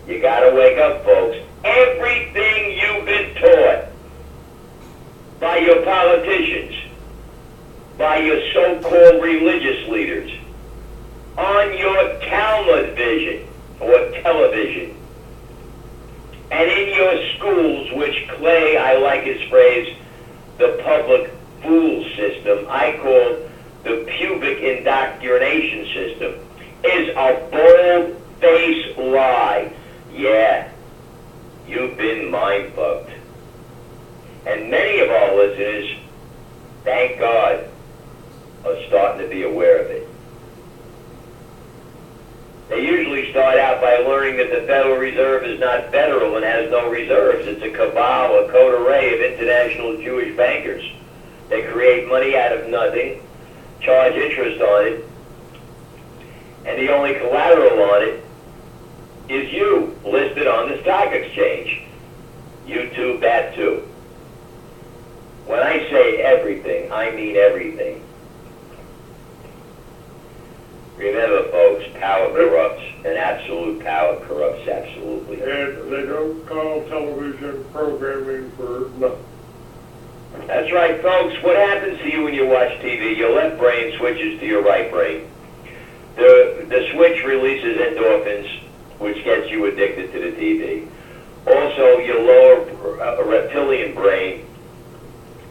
S2: You gotta wake up, folks. Everything you've been taught by your politicians, by your so-called religious leaders, on your Talmud vision or television, and in your schools, which Clay, I like his phrase, the public fool system, I call the pubic indoctrination system, is a bold-faced lie. Yeah, you've been mind-fucked. And many of our listeners, thank God, are starting to be aware of it. They usually start out by learning that the Federal Reserve is not federal and has no reserves. It's a cabal, a coterie of international Jewish bankers. They create money out of nothing, charge interest on it, and the only collateral on it is you, listed on the stock exchange. You too, that too. When I say everything, I mean everything. Remember, folks, power corrupts, and absolute power corrupts absolutely.
S1: And they don't call television programming for nothing.
S2: That's right, folks. What happens to you when you watch TV? Your left brain switches to your right brain. The switch releases endorphins, which gets you addicted to the TV. Also, your lower reptilian brain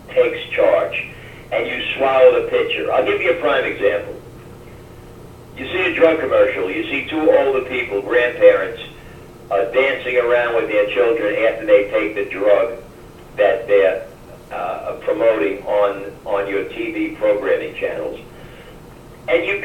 S2: takes charge, and you swallow the picture. I'll give you a prime example. You see a drug commercial. You see two older people, grandparents, dancing around with their children after they take the drug that they're promoting on your TV programming channels. And you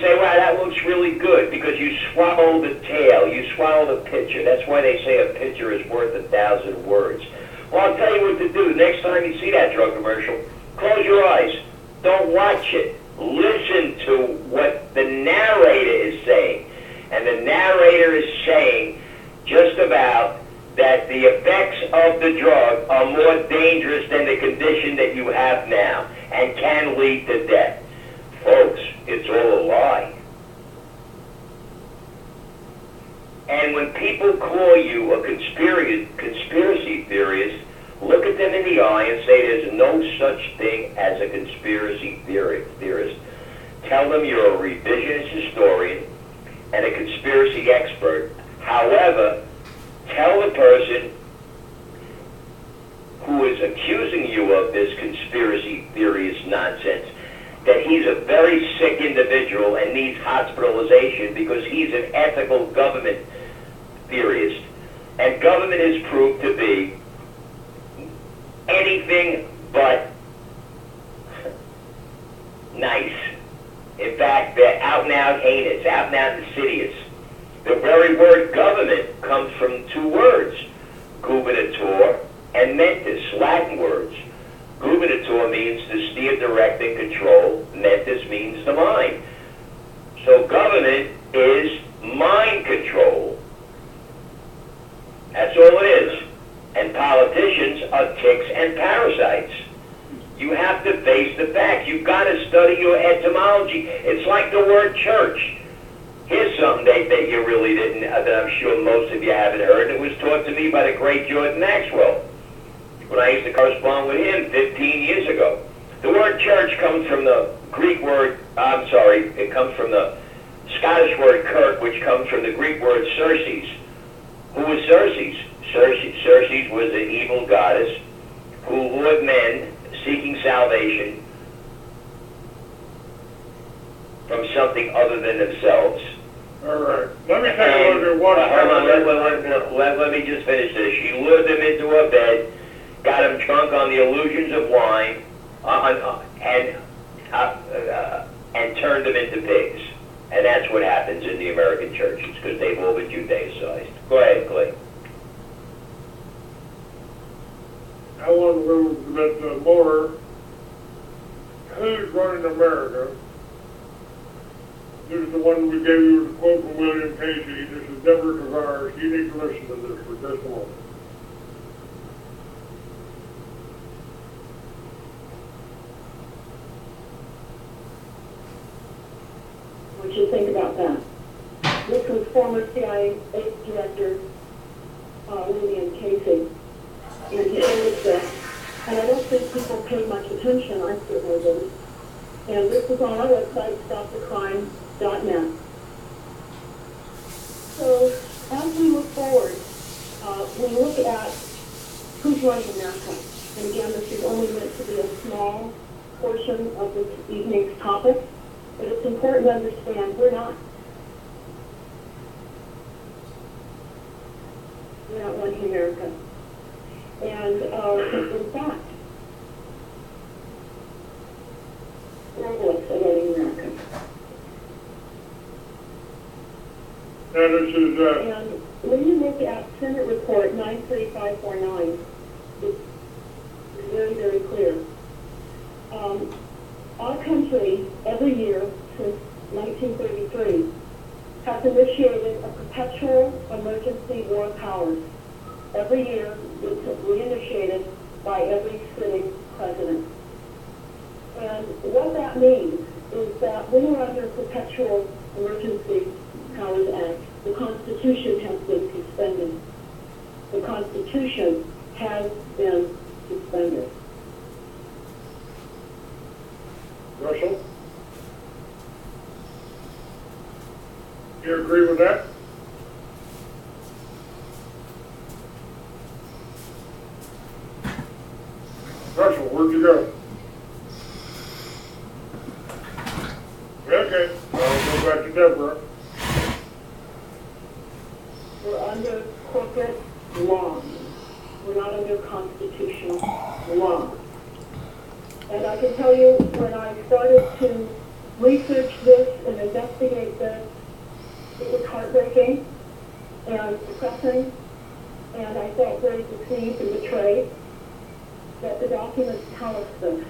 S2: say, wow, that looks really good, because you swallow the tale, you swallow the picture. That's why they say a picture is worth 1,000 words. Well, I'll tell you what to do. Next time you see that drug commercial, close your eyes. Don't watch it. Listen to what the narrator is saying. And the narrator is saying just about that the effects of the drug are more dangerous than the condition that you have now and can lead to death. Folks, it's all a lie. And when people call you a conspiracy theorist, look at them in the eye and say there's no such thing as a conspiracy theorist. Tell them you're a revisionist historian and a conspiracy expert. However, tell the person who is accusing you of this conspiracy theorist nonsense that he's a very sick individual and needs hospitalization because he's an ethical government theorist. And government is proved to be anything but nice. In fact, they're out and out heinous, out and out insidious. The very word government comes from two words, gubernator and mentis, Latin words. Gubernator means to steer, direct, and control. Mentis means the mind. So government is mind control. That's all it is. And politicians are ticks and parasites. You have to face the facts. You've got to study your etymology. It's like the word church. Here's something that you really didn't, that I'm sure most of you haven't heard. It was taught to me by the great Jordan Maxwell when I used to correspond with him 15 years ago. The word church comes from the Greek word, it comes from the Scottish word kirk, which comes from the Greek word Circes. Who was Circes? Circes was an evil goddess who lured men seeking salvation from something other than themselves.
S1: All right. Let me take a look at what...
S2: Hold on, let me just finish this. She lured them into a bed, got them drunk on the illusions of wine, and turned them into pigs. And that's what happens in the American churches, because they've all been Judaicized. Go ahead, Clay.
S1: I want to go a bit more. Who's running America? This is the one we gave you the quote from William Casey. This is Deborah Tavares. You need to listen to this for just a moment.
S3: What do you think about that? This was former CIA director William Casey, and he said this, and I don't think people pay much attention. I certainly didn't. And this is on our website, stopthecrime.net. So as we look forward, we look at who's running America. And again, this is only meant to be a small portion of this evening's topic, but it's important to understand we're not running America. And in fact, globalists are running America.
S1: Dennis is,
S3: And when you look at Senate Report 93549, it's very, very clear. Our country, every year since 1933, has initiated a perpetual emergency war powers. Every year, it's reinitiated by every sitting president. And what that means is that when we're under perpetual emergency powers act, the Constitution has been suspended. The Constitution has been suspended.
S1: Russell? You agree with that? Russell, where'd you go? Okay, I'll go back to Deborah.
S3: We're under corporate law. We're not under constitutional law. And I can tell you, when I started to research this and investigate this, it was heartbreaking and depressing, and I felt very deceived and betrayed that the documents tell us this.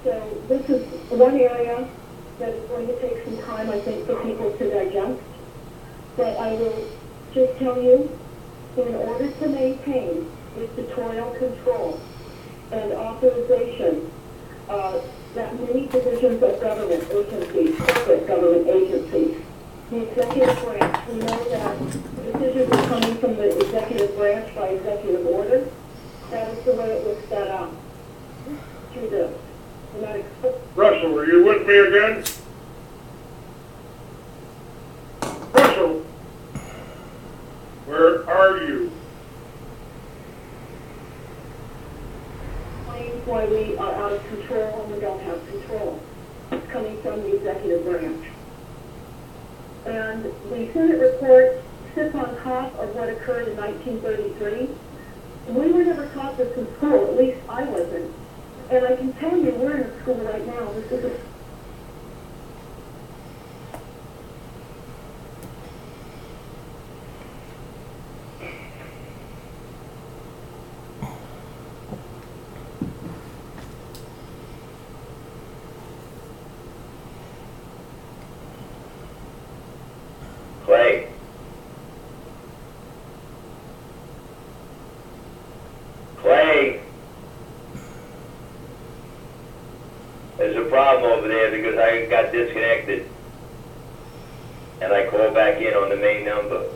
S3: So this is one area that is going to take some time, I think, for people to digest. But I will just tell you, in order to maintain dictatorial control and authorization, that many divisions of government agencies, corporate government agencies, the executive branch, we know that decisions are coming from the executive branch by executive order. That is the way it was set up through this.
S1: Russell, are you with me again? Russell, where are you?
S3: Explains why we are out of control and we don't have control. It's coming from the executive branch. And the Senate report sits on top of what occurred in 1933. We were never taught this in school, at least I wasn't. And I can tell you, we're in a school right now. This is a
S2: Clay. Clay. There's a problem over there because I got disconnected. And I called back in on the main number.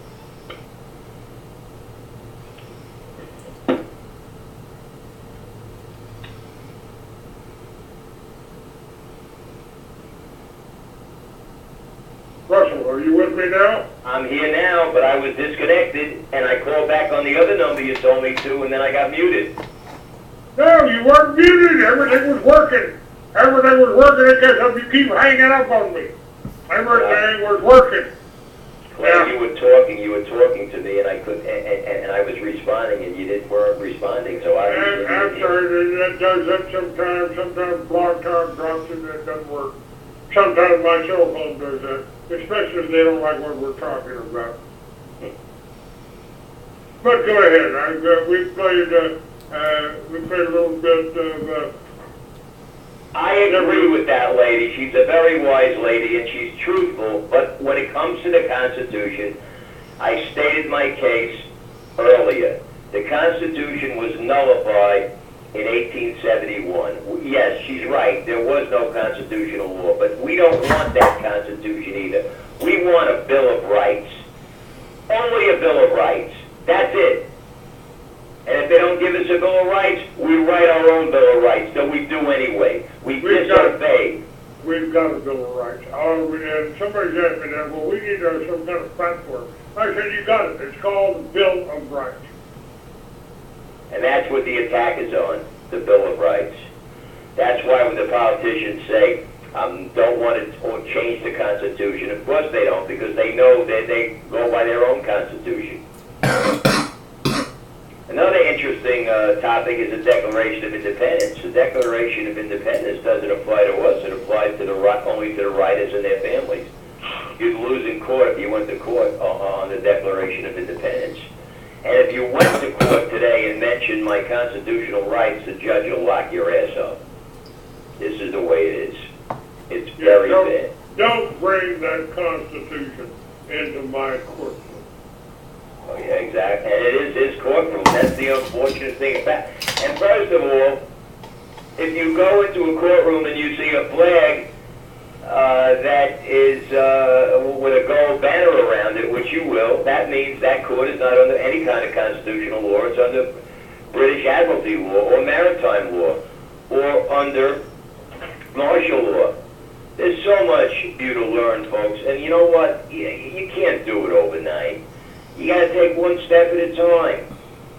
S1: Russell, are you with me now?
S2: I'm here now, but I was disconnected, and I called back on the other number you told me to, and then I got muted.
S1: No, you weren't muted. Everything was working. Everything was working. I guess if you keep hanging up on me. Everything was working.
S2: Clay,
S1: Yeah.
S2: you were talking to me, and I could, and I was responding, and you weren't responding, so I.
S1: I'm sorry, that does that sometimes. Sometimes Blog Talk drops and it doesn't work. Sometimes my cell phone does that, especially if they don't like what we're talking about. But go ahead. We played a little bit of.
S2: I agree with that lady. She's a very wise lady, and she's truthful. But when it comes to the Constitution, I stated my case earlier. The Constitution was nullified in 1871. Yes, she's right. There was no constitutional law, but we don't want that Constitution either. We want a Bill of Rights. Only a Bill of Rights. That's it. And if they don't give us a Bill of Rights, we write our own Bill of Rights, that we do anyway. We disobey.
S1: We've got a Bill of Rights. And somebody's asked me that, well, we need some kind of platform. I said, you got it. It's called the Bill of Rights.
S2: And that's what the attack is on, the Bill of Rights. That's why when the politicians say, don't want to change the Constitution, of course they don't, because they know that they go by their own Constitution. Another interesting topic is the Declaration of Independence. The Declaration of Independence doesn't apply to us. It applies to only to the writers and their families. you'd lose in court if you went to court on the Declaration of Independence. And if you went to court today and mentioned my constitutional rights, the judge will lock your ass up. This is the way it is. It's very bad.
S1: Don't bring that Constitution into my courtroom.
S2: Oh, yeah, exactly. And it is his courtroom. That's the unfortunate thing about it. And first of all, if you go into a courtroom and you see a flag that is with a gold banner around it, which you will, that means that court is not under any kind of constitutional law. It's under British Admiralty law or maritime law or under martial law. There's so much for you to learn, folks. And you know what? You can't do it overnight. You got to take one step at a time.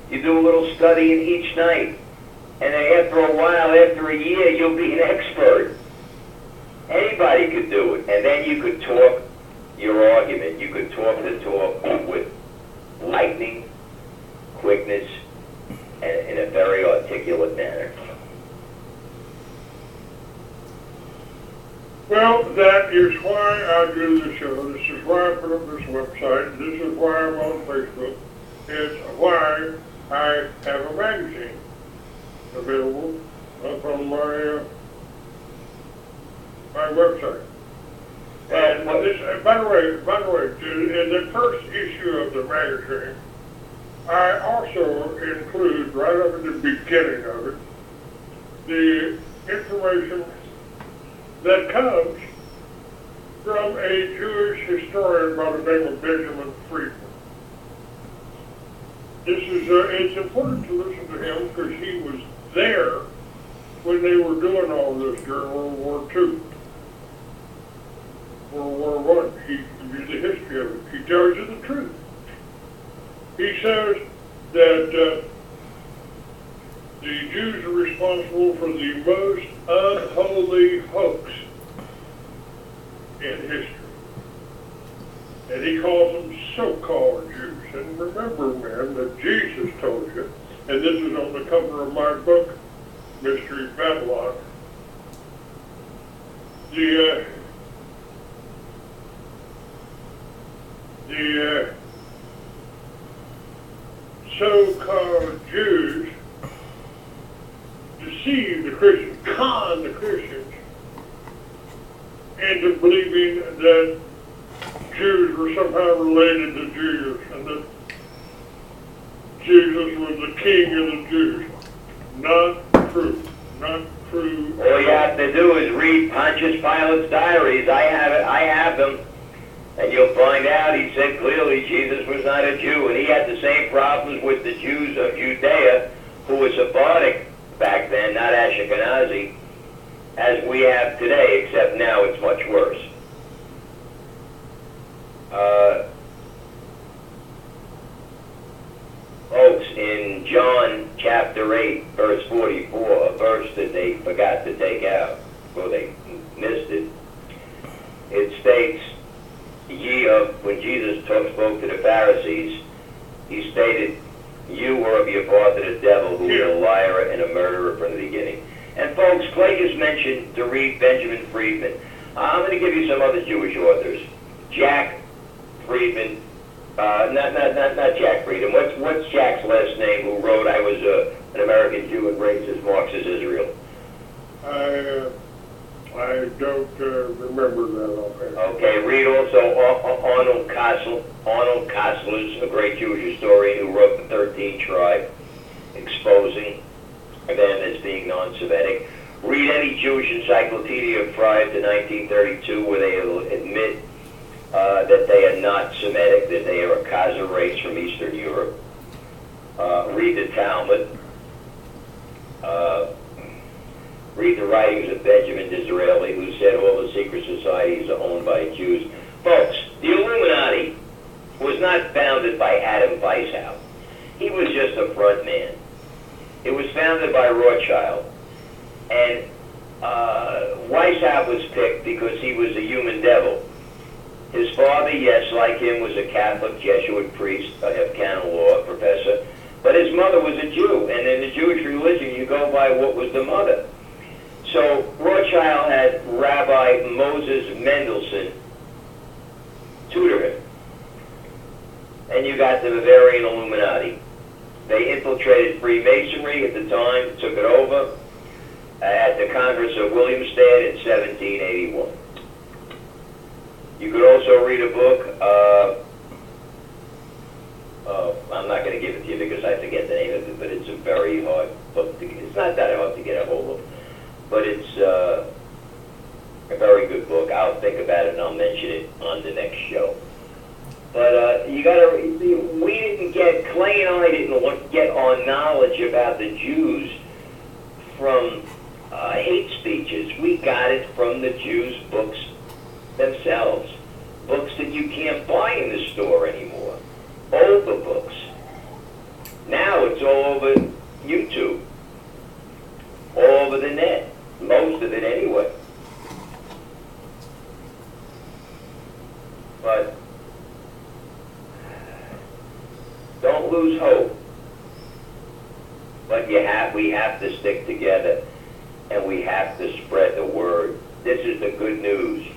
S2: You do a little studying each night. And then after a while, after a year, you'll be an expert. Anybody could do it. And then you could talk your argument. You could talk the talk with lightning, quickness, and in a very articulate manner.
S1: Well, that is why I do the show. This is why I put up this website. This is why I'm on Facebook. It's why I have a magazine available up on my website. And this, by the way, in the first issue of the magazine, I also include right up at the beginning of it the information that comes from a Jewish historian by the name of Benjamin Friedman. This is it's important to listen to him because he was there when they were doing all this during World War II. World War I. He gives the history of it. He tells you the truth. He says that the Jews are responsible for the most unholy hoax in history. And he calls them so-called Jews. And remember, man, that Jesus told you, and this is on the cover of my book, Mystery Babylon, the so-called Jews deceive the Christians, con the Christians into believing that Jews were somehow related to Jews and that Jesus was the king of the Jews. Not true. Not true.
S2: All you have to do is read Pontius Pilate's diaries. I have them. And you'll find out he said clearly Jesus was not a Jew. And he had the same problems with the Jews of Judea, who were Sephardic back then, not Ashkenazi, as we have today, except now it's much worse. Folks, in John chapter 8, verse 44, a verse that they forgot to take out, or they missed it, it states, when Jesus spoke to the Pharisees, he stated, you were of your father the devil, who was a liar and a murderer from the beginning. And folks, Clay just mentioned to read Benjamin Friedman. I'm going to give you some other Jewish authors. Jack Friedman, not Jack Friedman. What's Jack's last name? Who wrote "I was an American Jew and raised as Marx as Israel"?
S1: I don't remember that offhand.
S2: Okay, read also Arnold Koestler. Arnold Koestler is a great Jewish historian who wrote the 13th Tribe, exposing them as being non-Semitic. Read any Jewish encyclopedia prior to 1932 where they admit that they are not Semitic, that they are a Khazar race from Eastern Europe. Read the Talmud. Read the writings of Benjamin Disraeli, who said all the secret societies are owned by Jews. Folks, the Illuminati was not founded by Adam Weishaupt. He was just a front man. It was founded by Rothschild. And Weishaupt was picked because he was a human devil. His father, yes, like him, was a Catholic Jesuit priest, a canon law professor. But his mother was a Jew. And in the Jewish religion, you go by what was the mother. So Rothschild had Rabbi Moses Mendelssohn tutor him. And you got the Bavarian Illuminati. They infiltrated Freemasonry at the time, took it over at the Congress of Williamsted in 1781. You could also read a book, I'm not going to give it to you because I forget the name of it, but it's a very hard book. It's not that hard to get a hold of, but it's a very good book. I'll think about it and I'll mention it on the next show. But you got to. We didn't get Clay and I didn't get our knowledge about the Jews from hate speeches. We got it from the Jews' books themselves, books that you can't buy in the store anymore. Older books. Now it's all over YouTube, all over the net. Most of it anyway. But don't lose hope. But we have to stick together, and we have to spread the word. This is the good news.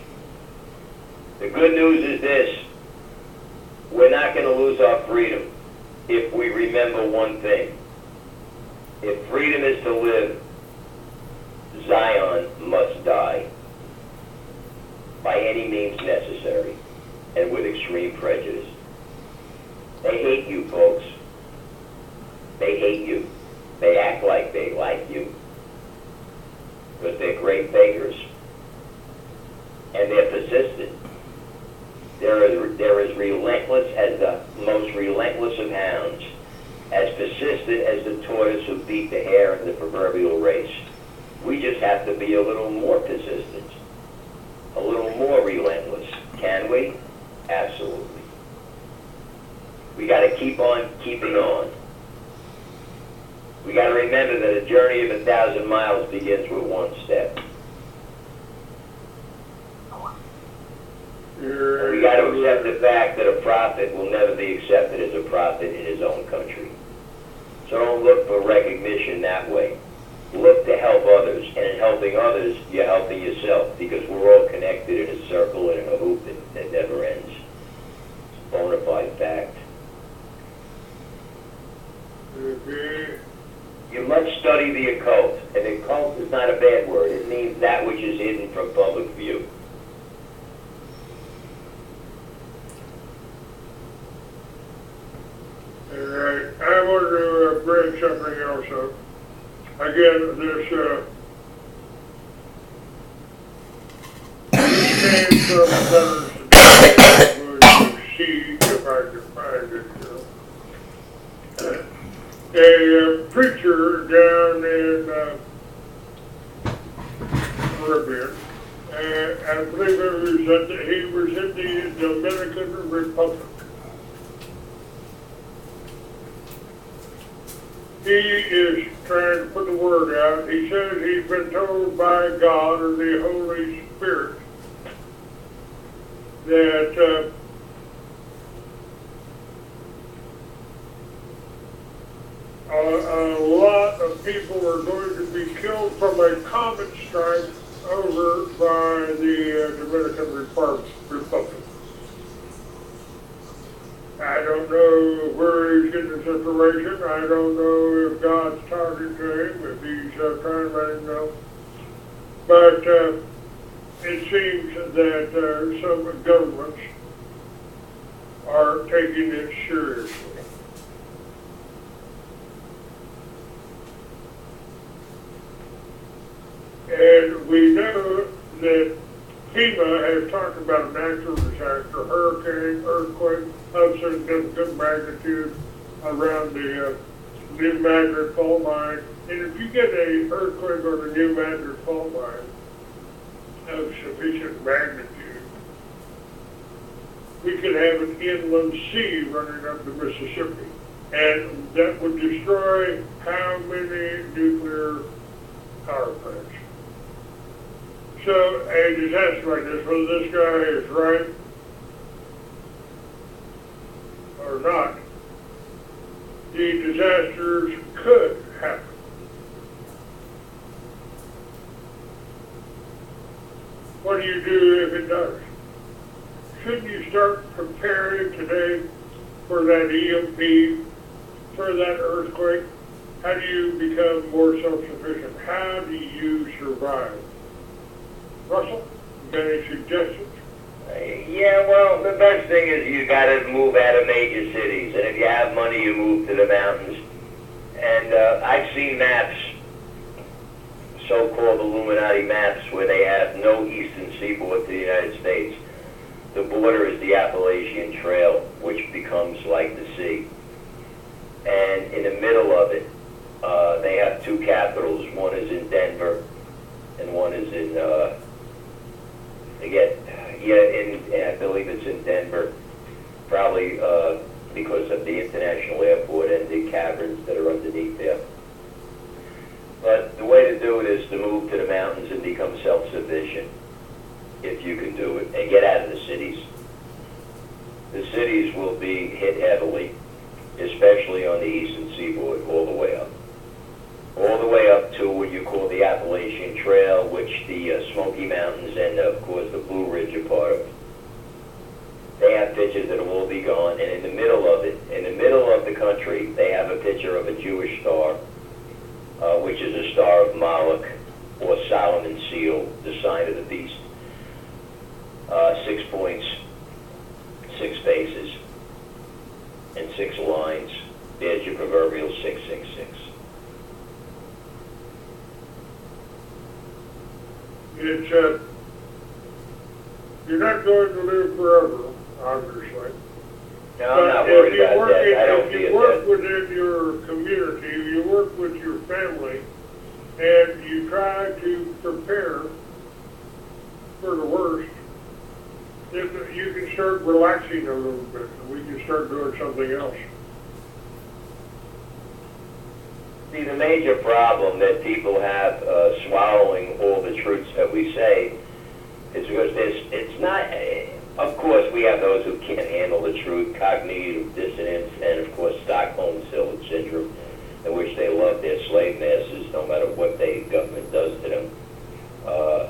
S2: The good news is this: we're not going to lose our freedom if we remember one thing. If freedom is to live, Zion must die by any means necessary and with extreme prejudice. They hate you, folks. They hate you. They act like they like you because they're great fakers and they're persistent. They're as relentless as the most relentless of hounds, as persistent as the tortoise who beat the hare in the proverbial race. We just have to be a little more persistent, a little more relentless. Can we? Absolutely. We got to keep on keeping on. We got to remember that a journey of 1,000 miles begins with one step. We got to accept the fact that a prophet will never be accepted as a prophet in his own country. So don't look for recognition that way. Look to help others, and in helping others, you're helping yourself, because we're all connected in a circle and in a hoop that never ends. It's a bona fide fact. You must study the occult, and the occult is not a bad word. It means that which is hidden from public view.
S1: Alright, I want to bring something else up. Again, this came from letters to see if I can find it. A preacher down in Caribbean, and I believe he was in the Dominican Republic. He is trying to put the word out. He says he's been told by God or the Holy Spirit that a lot of people are going to be killed from a comet strike over by the Dominican Republic. I don't know where he's getting this information. I don't know if God's talking to him, if he's trying to let him know. But it seems that some governments are taking it seriously. And we know that FEMA has talked about a natural disaster, hurricane, earthquake of significant magnitude around the New Madrid fault line. And if you get an earthquake on the New Madrid fault line of sufficient magnitude, we could have an inland sea running up the Mississippi. And that would destroy how many nuclear power plants? So a disaster like this, whether this guy is right or not, the disasters could happen. What do you do if it does? couldn't you start preparing today for that EMP, for that earthquake? How do you become more self-sufficient? How do you survive? Russell, you got any suggestions?
S2: Yeah, well, the best thing is you got to move out of major cities, and if you have money, you move to the mountains. And I've seen maps, so-called Illuminati maps, where they have no eastern seaboard to the United States. The border is the Appalachian Trail, which becomes like the sea. And in the middle of it, they have two capitals. One is in Denver, and one is in, I believe it's in Denver, probably because of the international airport and the caverns that are underneath there. But the way to do it is to move to the mountains and become self-sufficient, if you can do it, and get out of the cities. The cities will be hit heavily, especially on the eastern seaboard, all the way up. All the way up to what you call the Appalachian Trail, which the Smoky Mountains and, of course, the Blue Ridge are part of. They have pictures that will all be gone, and in the middle of it, in the middle of the country, they have a picture of a Jewish star, which is a star of Moloch, or Solomon's seal, the sign of the beast. 6 points, 6 faces, and 6 lines. There's your proverbial 666.
S1: It's, you're not going to live forever, obviously.
S2: No, I'm not worried about that. I don't
S1: If
S2: see
S1: you
S2: it
S1: work
S2: that.
S1: within your community, you work with your family, and you try to prepare for the worst, if you can start relaxing a little bit, and we can start doing something else.
S2: See, the major problem that people have swallowing all the truths that we say is because it's not, of course, we have those who can't handle the truth, cognitive dissonance, and of course, Stockholm syndrome, in which they love their slave masters no matter what the government does to them.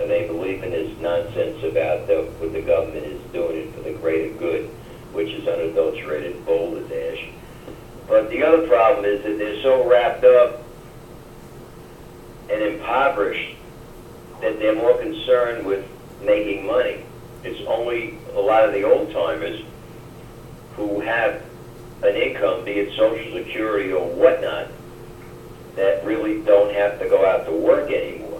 S2: And they believe in this nonsense about what the government is doing it for the greater good, which is unadulterated balderdash. But the other problem is that they're so wrapped up and impoverished that they're more concerned with making money. It's only a lot of the old-timers who have an income, be it Social Security or whatnot, that really don't have to go out to work anymore.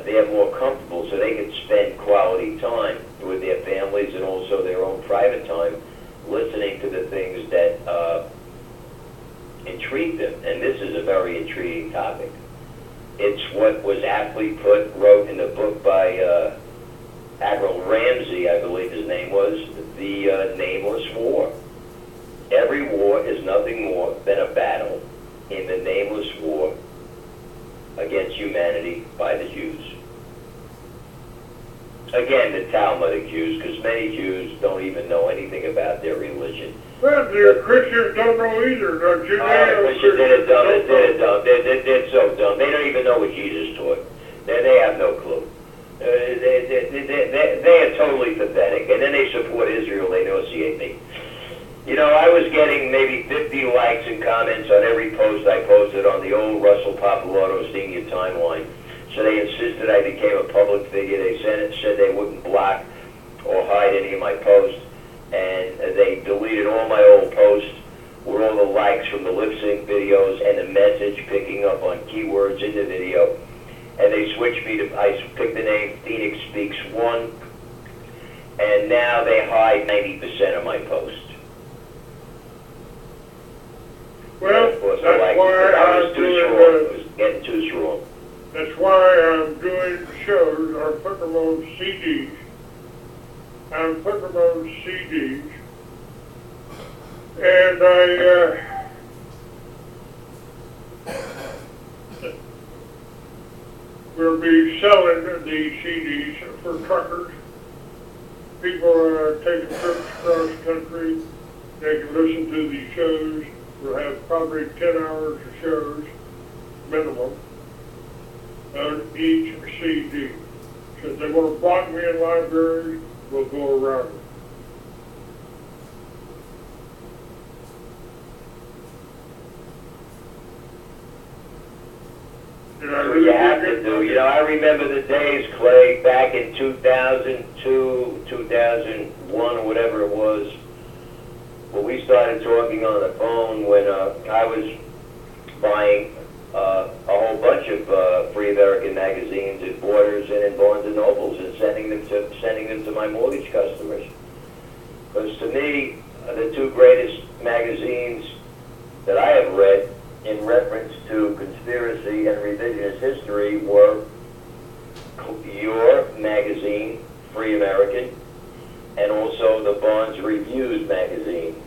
S2: They're more comfortable, so they can spend quality time with their families and also their own private time listening to the things that intrigue them. And this is a very intriguing topic. It's what was aptly wrote in the book by Admiral Ramsey, I believe his name was, The Nameless War. Every war is nothing more than a battle in the nameless war against humanity by the Jews. Again, the Talmudic Jews, because many Jews don't even know anything about their religion.
S1: Well, the Christians don't know either. The
S2: Christians, they're dumb. They're so dumb. They don't even know what Jesus taught. They have no clue. They are totally pathetic. And then they support Israel. They negotiate me. You know, I was getting maybe 50 likes and comments on every post I posted on the old Russell Pappalardo Senior timeline. So they insisted I became a public figure. They said they wouldn't block or hide any of my posts. And they deleted all my old posts with all the likes from the lip sync videos and the message picking up on keywords in the video. And they switched me to, I picked the name Phoenix Speaks 1. And now they hide 90% of my posts.
S1: Well,
S2: of course,
S1: that's why
S2: I was too strong. It was getting too strong.
S1: That's why I'm doing shows or putting them on CDs. I'm putting them on CDs. And I will be selling these CDs for truckers. People are taking trips across the country. They can listen to these shows. We'll have probably 10 hours of shows, minimum, on each CD. So if they want to block me in libraries, we'll go around it.
S2: to do. You know, I remember the days, Clay, back in 2002, 2001, or whatever it was, when we started talking on the phone when I was buying a whole bunch of Free American magazines at Borders and in Barnes and Nobles and sending them to my mortgage customers. Because to me, the two greatest magazines that I have read in reference to conspiracy and revisionist history were your magazine, Free American, and also the Barnes Reviews magazine,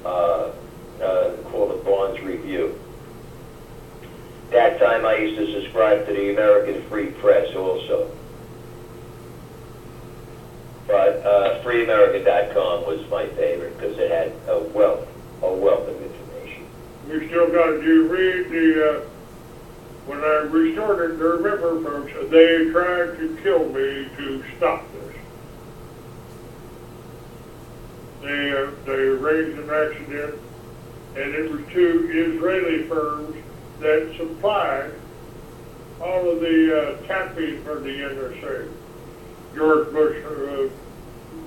S2: called the Barnes Review. That time I used to subscribe to the American Free Press also. But freeamerican.com was my favorite because it had a wealth of information.
S1: We still got to read the, when I restarted, remember folks, they tried to kill me to stop this. They arranged an accident, and it was two Israeli firms that supplied all of the tapping for the NSA. George Bush,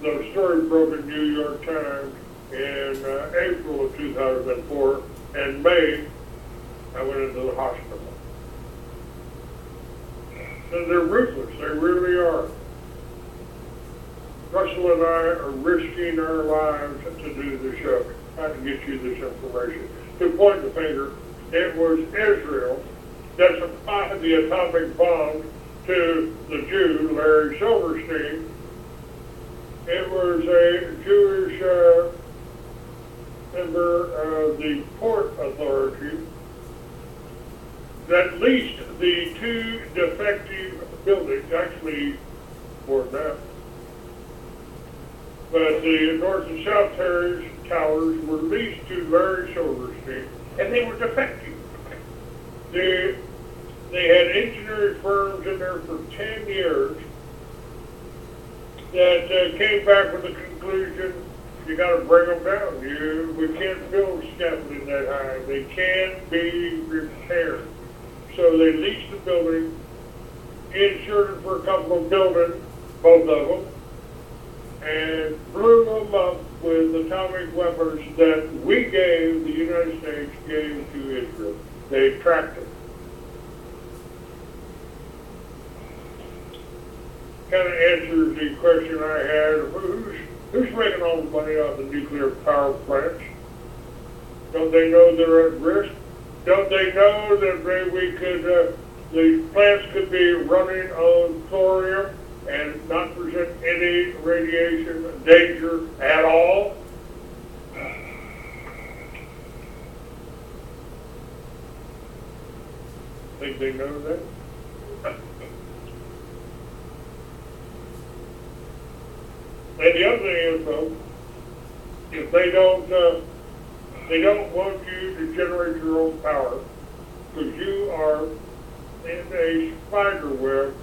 S1: the story broke in New York Times in April of 2004, and May, I went into the hospital. And they're ruthless, they really are. Russell and I are risking our lives to do the show, trying to get you this information. To point the finger, it was Israel that supplied the atomic bomb to the Jew, Larry Silverstein. It was a Jewish member of the Port Authority that leased the two defective buildings, actually more than that. But the North and South Towers were leased to Larry Silverstein, and they were defective. They had engineering firms in there for 10 years that came back with the conclusion, you got to bring them down. We can't build scaffolding that high. They can't be repaired. So they leased the building, insured for a couple of buildings, both of them, and blew them up with atomic weapons that the United States gave to Israel. They tracked it. Kind of answers the question I had, who's making all the money off the nuclear power plants? Don't they know they're at risk? Don't they know that the plants could be running on thorium and not present any radiation danger at all? Think they know that? And the other thing is, though, if they don't want you to generate your own power, because you are in a spider web,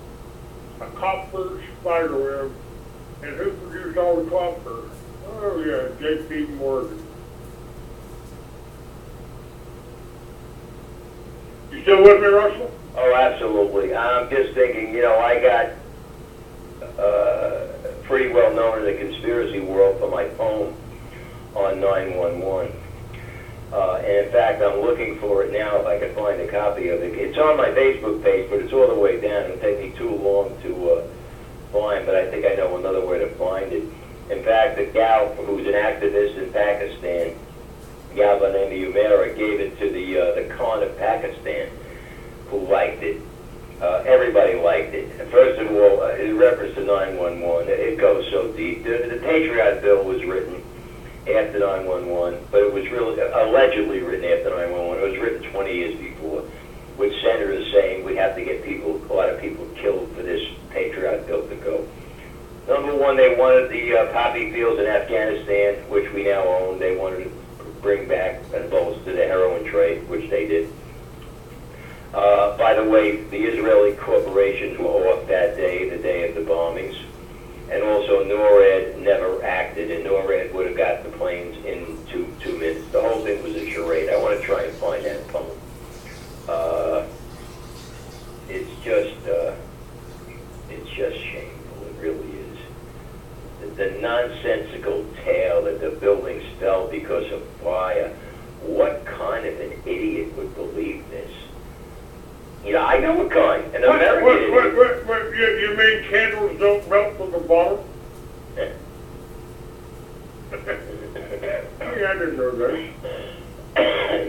S1: a copper spider web, and who produced all the copper? Oh yeah, J.P. Morgan. You still with me, Russell?
S2: Oh, absolutely. I'm just thinking, I got pretty well known in the conspiracy world for my poem on 911. And in fact, I'm looking for it now if I can find a copy of it. It's on my Facebook page, but it's all the way down. It'll take me too long to find, but I think I know another way to find it. In fact, the gal who's an activist in Pakistan, a gal by the name of Umera, gave it to the Khan of Pakistan, who liked it. Everybody liked it. First of all, in reference to 911, it goes so deep. The Patriot Bill was written after 911, but it was really allegedly written after 911. It was written 20 years before, with senators saying we have to get a lot of people killed for this Patriot Bill to go. Number one, they wanted the poppy fields in Afghanistan, which we now own. They wanted to bring back and bolster the heroin trade, which they did. By the way, the Israeli corporations were off that day, the day of the bombings. And also NORAD never acted, and NORAD would have got the planes in two minutes. The whole thing was a charade. I want to try and find that poem. It's just You know, I know a kind, an
S1: What,
S2: American.
S1: you mean candles don't melt from the bottom? I didn't know that.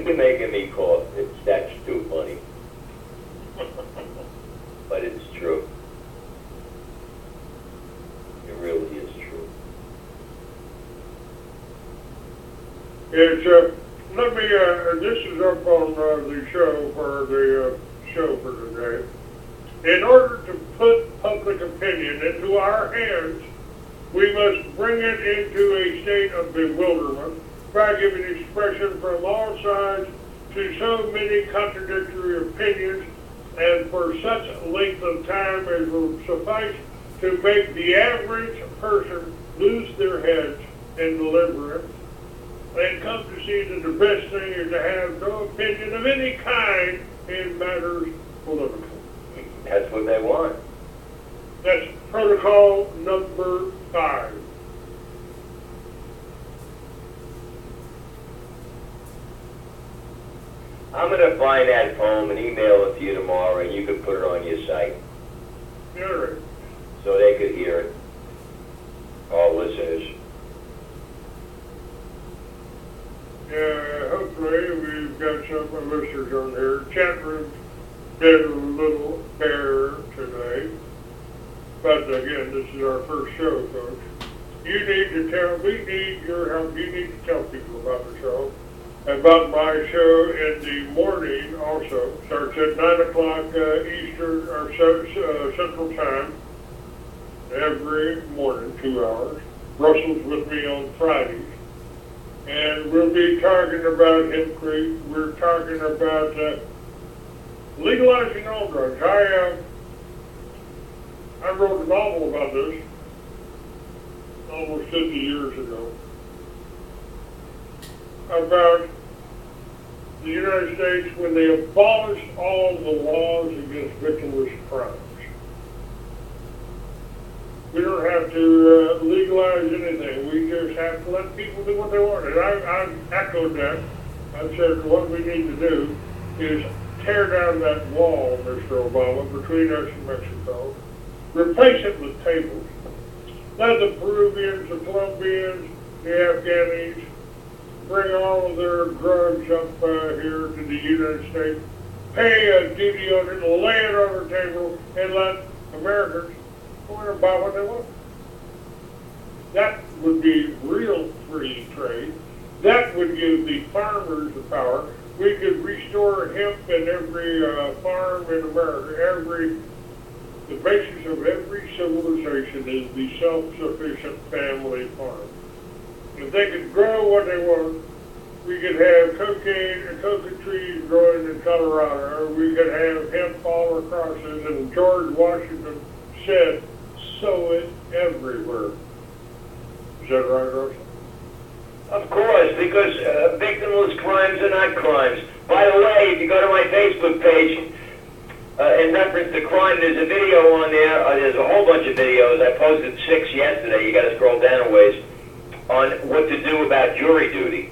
S2: You're making me cough. That's too funny. But it's true. It really is true.
S1: It's, let me, this is up on the show for today. In order to put public opinion into our hands, we must bring it into a state of bewilderment by giving expression from all sides to so many contradictory opinions and for such a length of time as will suffice to make the average person lose their heads in deliverance and come to see that the best thing is to have no opinion of any kind in matters political.
S2: That's what they want.
S1: That's protocol number 5.
S2: I'm going to find that poem and email it to you tomorrow, and you can put it on your site
S1: Yeah.
S2: so they could hear it, all listeners.
S1: Yeah, hopefully we've got some listeners on here. Chat room did a little bare today. But again, this is our first show, folks. We need your help. You need to tell people about the show. About my show in the morning also. Starts at 9 o'clock Eastern or Central Time every morning, 2 hours. Russell's with me on Fridays. And we'll be talking about hempcrete. We're talking about legalizing all drugs. I wrote a novel about this almost 50 years ago about the United States when they abolished all the laws against victimless crimes. We don't have to legalize anything. We just have to let people do what they want. And I've echoed that. I've said what we need to do is tear down that wall, Mr. Obama, between us and Mexico. Replace it with tables. Let the Peruvians, the Colombians, the Afghanis bring all of their drugs up here to the United States, pay a duty on it, lay it on the table, and let Americans go in and buy what they want. That would be real free trade. That would give the farmers the power. We could restore hemp in every farm in America. The basis of every civilization is the self-sufficient family farm. If they could grow what they want, we could have cocaine and coca trees growing in Colorado, or we could have hemp all across us, and George Washington said, sow it everywhere. Is that right, Russell?
S2: Of course, because victimless crimes are not crimes. By the way, if you go to my Facebook page, in reference to crime, there's a video on there. There's a whole bunch of videos. I posted 6 yesterday. You got to scroll down a ways on what to do about jury duty.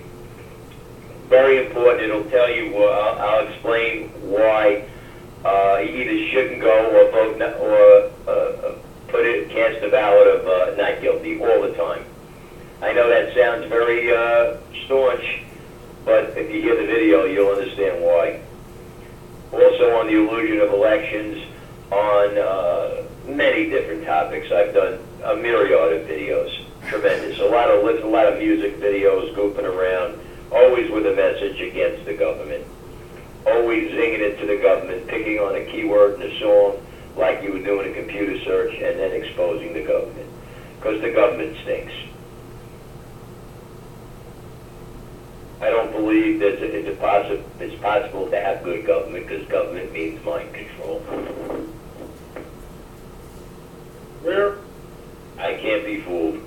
S2: Very important. It'll tell you. I'll explain why you either shouldn't go or vote cast a ballot of not guilty all the time. I know that sounds very staunch, but if you hear the video, you'll understand why. Also on the illusion of elections, on many different topics. I've done a myriad of videos. Tremendous. A lot of music videos goofing around, always with a message against the government. Always zinging it to the government, picking on a keyword in a song like you would do in a computer search, and then exposing the government. Because the government stinks. I don't believe that it's possible to have good government, because government means mind control.
S1: Well,
S2: I can't be fooled.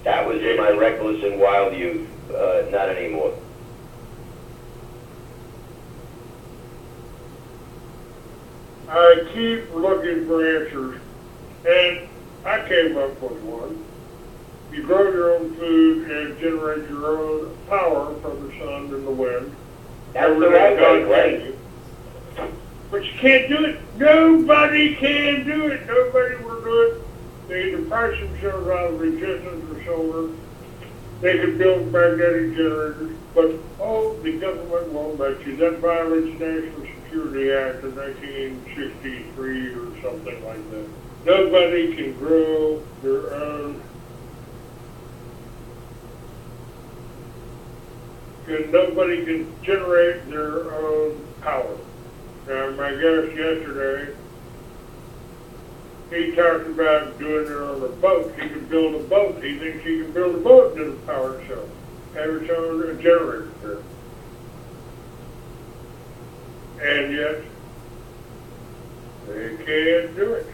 S2: That was in my reckless and wild youth, not anymore.
S1: I keep looking for answers, and I came up with one. You grow your own food and generate your own power from the sun and the wind.
S2: That's the right way, Clay.
S1: But you can't do it. Nobody can do it. Nobody will do it. They either price themselves out of existence or solar. They could build magnetic generators, but the government won't let you. That violates the National Security Act of 1963 or something like that. Nobody can grow their own. Nobody can generate their own power. Now, my guest yesterday, he talked about doing it on a boat. He can build a boat. He thinks he can build a boat to power itself, have its own generator there. And yet, they can't do it.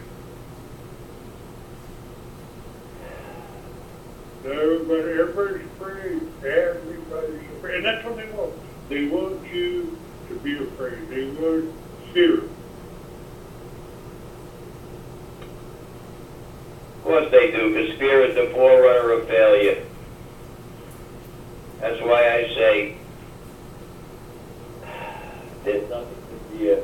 S1: Nobody, everybody's afraid. Everybody's afraid. And that's what they want. They want you to be afraid. They want fear.
S2: Of course they do, because fear is the forerunner of failure. That's why I say there's nothing to fear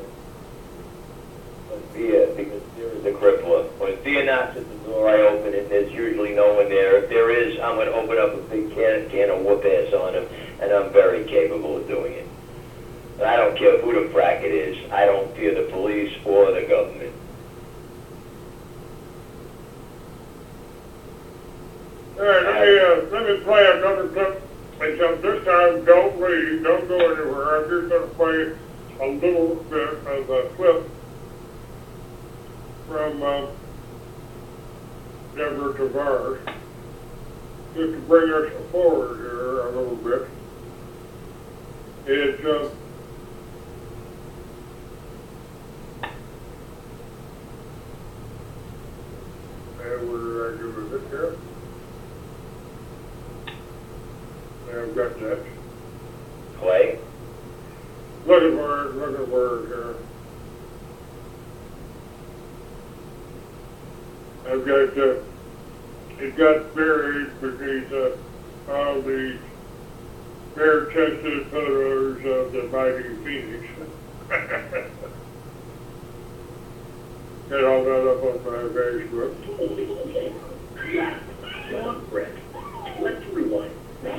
S2: but fear, because fear is a crippler. When fear knocks at the door, I open it, and there's usually no one there. If there is, I'm going to open up a big can of whoop ass on him, and I'm very capable of doing it. And I don't care who the frack it is. I don't fear the police or the government.
S1: All right, let me play another clip. Until this time, don't leave, don't go anywhere. I'm just going to play a little bit of a clip from Deborah Tavares, just to bring us forward here a little bit. It's and what did I do with it here? I've got that.
S2: Clay?
S1: Look at word here. I've got, it got buried beneath all these bare-chested photos of the mighty Phoenix. Got all that up on my Facebook.
S4: Long breath. Let's rewind.
S3: There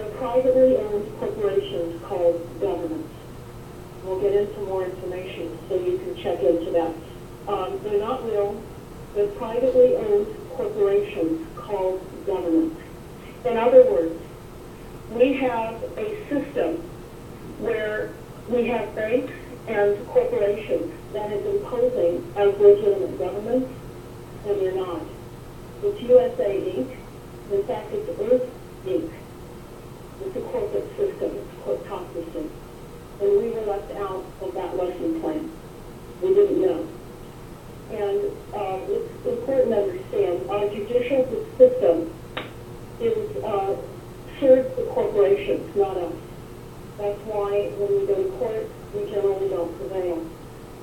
S3: are privately owned corporations called governments. We'll get into more information so you can check into that. They're not real. They're privately owned corporations called governments. In other words, we have a system where we have banks and corporations that have been posing as legitimate governments, and they're not. It's USA Inc. In fact, it's Earth Inc. It's a corporate system. It's a corporatocracy. And we were left out of that lesson plan. We didn't know. And it's important to understand our judicial system serves the corporations, not us. That's why when we go to court, we generally don't prevail.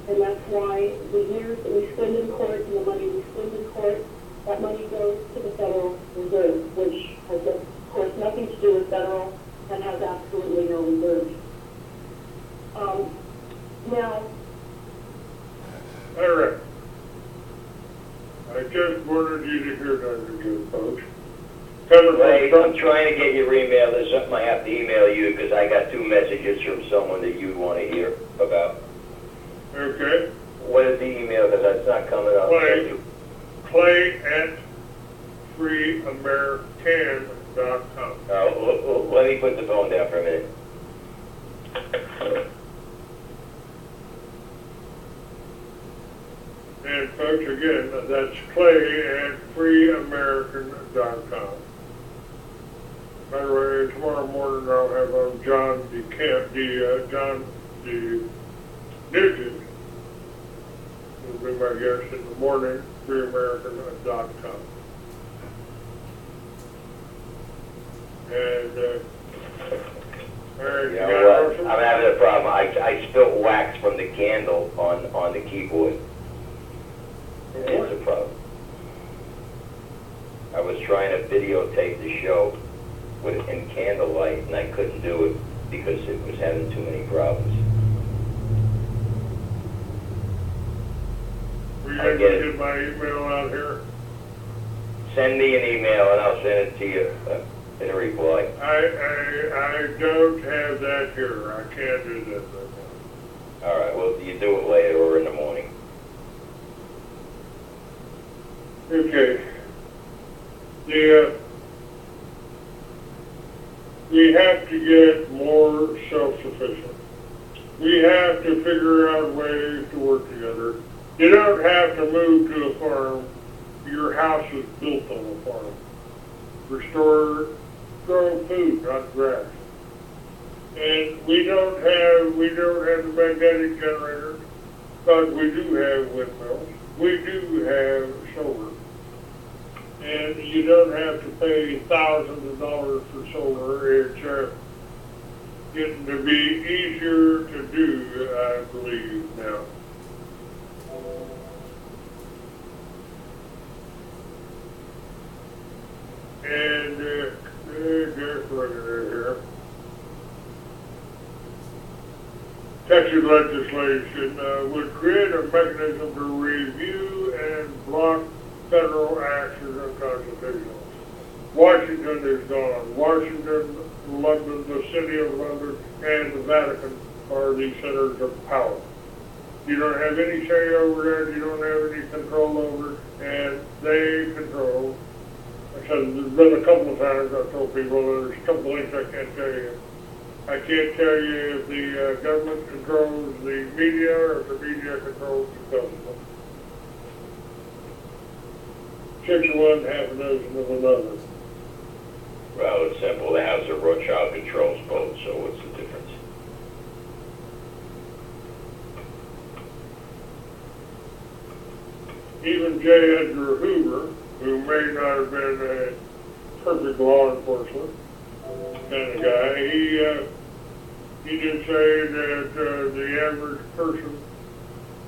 S3: And that's why the years that we spend in court and the money we spend in court, that money goes to the Federal Reserve, which has, of course, nothing to do with federal and has absolutely no reserve. Now,
S1: all right. I just wanted you to hear that again, folks.
S2: Clay, I'm trying to get your email. There's something I have to email you because I got 2 messages from someone that you want to hear about.
S1: Okay.
S2: What is the email? Because it's not coming up.
S1: Clay at freeamerican.com.
S2: Let me put the phone down for a minute.
S1: And folks, again, that's Clay at freeamerican.com. By the way, tomorrow morning I'll have on John Nugent, who'll be my guest in the morning, freeamerican.com. And, all right,
S2: You know what? I'm having a problem. I spilt wax from the candle on the keyboard. It's a problem. I was trying to videotape the show in candlelight, and I couldn't do it because it was having too many problems.
S1: Were you
S2: I
S1: able
S2: get
S1: to
S2: it.
S1: get my email out here?
S2: Send me an email, and I'll send it to you in a reply.
S1: I don't have that here. I can't do that right now.
S2: All right, well, you do it later or in the morning.
S1: Okay. We have to get more self-sufficient. We have to figure out ways to work together. You don't have to move to a farm. Your house is built on a farm. Grow food, not grass. And we don't have the magnetic generators, but we do have windmills. We do have solar. And you don't have to pay thousands of dollars for solar. It's getting to be easier to do, I believe, now. And just looking at here. Texas legislation would create a mechanism to review and block federal actions unconstitutional. Washington is gone. Washington, London, the City of London, and the Vatican are the centers of power. You don't have any say over that. You don't have any control over it, and they control. I said there's been a couple of times I've told people there's a couple things I can't tell you. I can't tell you if the government controls the media or if the media controls the government. 6 of one, half a dozen of another.
S2: Well, it's simple. The House of Rothschild controls both, so what's the difference?
S1: Even J. Edgar Hoover, who may not have been a perfect law enforcement kind of guy, he did say that the average person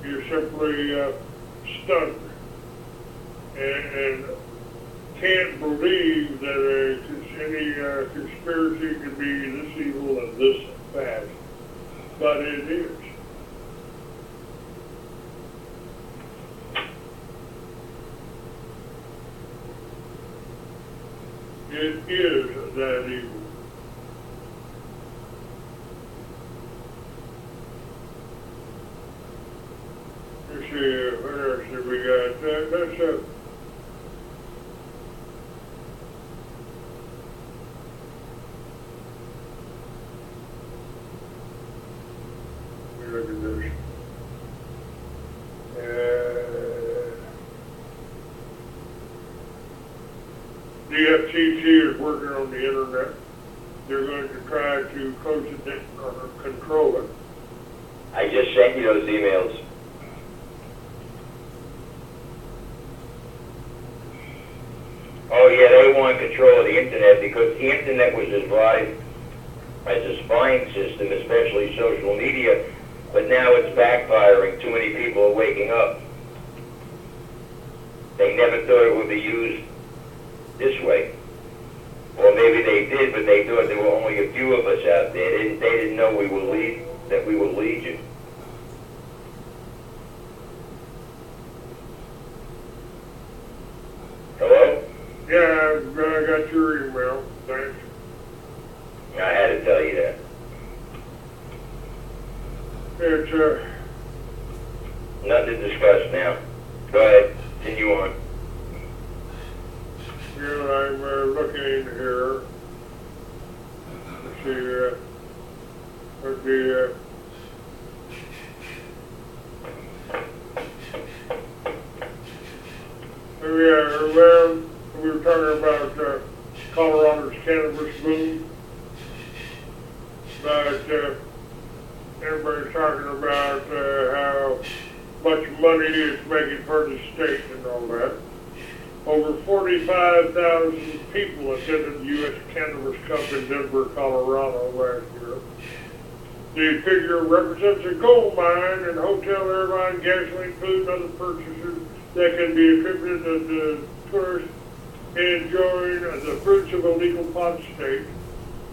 S1: is simply stunned and can't believe that any conspiracy could be this evil and this fast, but it is. It is that evil. Let's see, what else have we got? Let's look at this. The FCC is working on the internet. They're going to try to close it down or control it.
S2: I just sent you those emails. Oh yeah, they want control of the internet because the internet was devised as a spying system, especially social media, but now it's backfiring. Too many people are waking up. They never thought it would be used this way. Or maybe they did, but they thought there were only a few of us out there. They didn't know we were legion. Hello?
S1: Yeah, I got your email. Thanks.
S2: I had to tell you that.
S1: It's
S2: Nothing to discuss now. Go ahead. Continue on.
S1: I'm looking here. Let's see, what the well, we were talking about Colorado's cannabis boom, but everybody's talking about how much money it's making for the state and all that. Over 45,000 people attended the U.S. Cannabis Cup in Denver, Colorado last year. The figure represents a gold mine and hotel, airline, gasoline, food, and other purchases that can be attributed to the tourists enjoying the fruits of a legal pot state.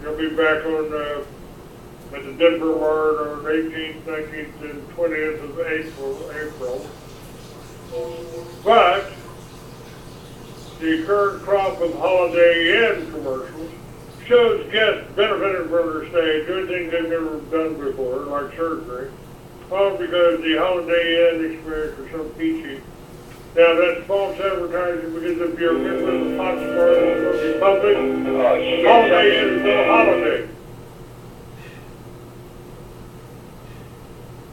S1: You'll be back on at the Denver Ward on 18th, 19th, and 20th of April. But the current crop of Holiday Inn commercials shows guests benefiting from their stay, doing things they've never done before, like surgery, all because the Holiday Inn experience was so peachy. Now that's false advertising because if you're a member of the Foxborough Republic,
S2: Oh, shit.
S1: Holiday Inn is no holiday.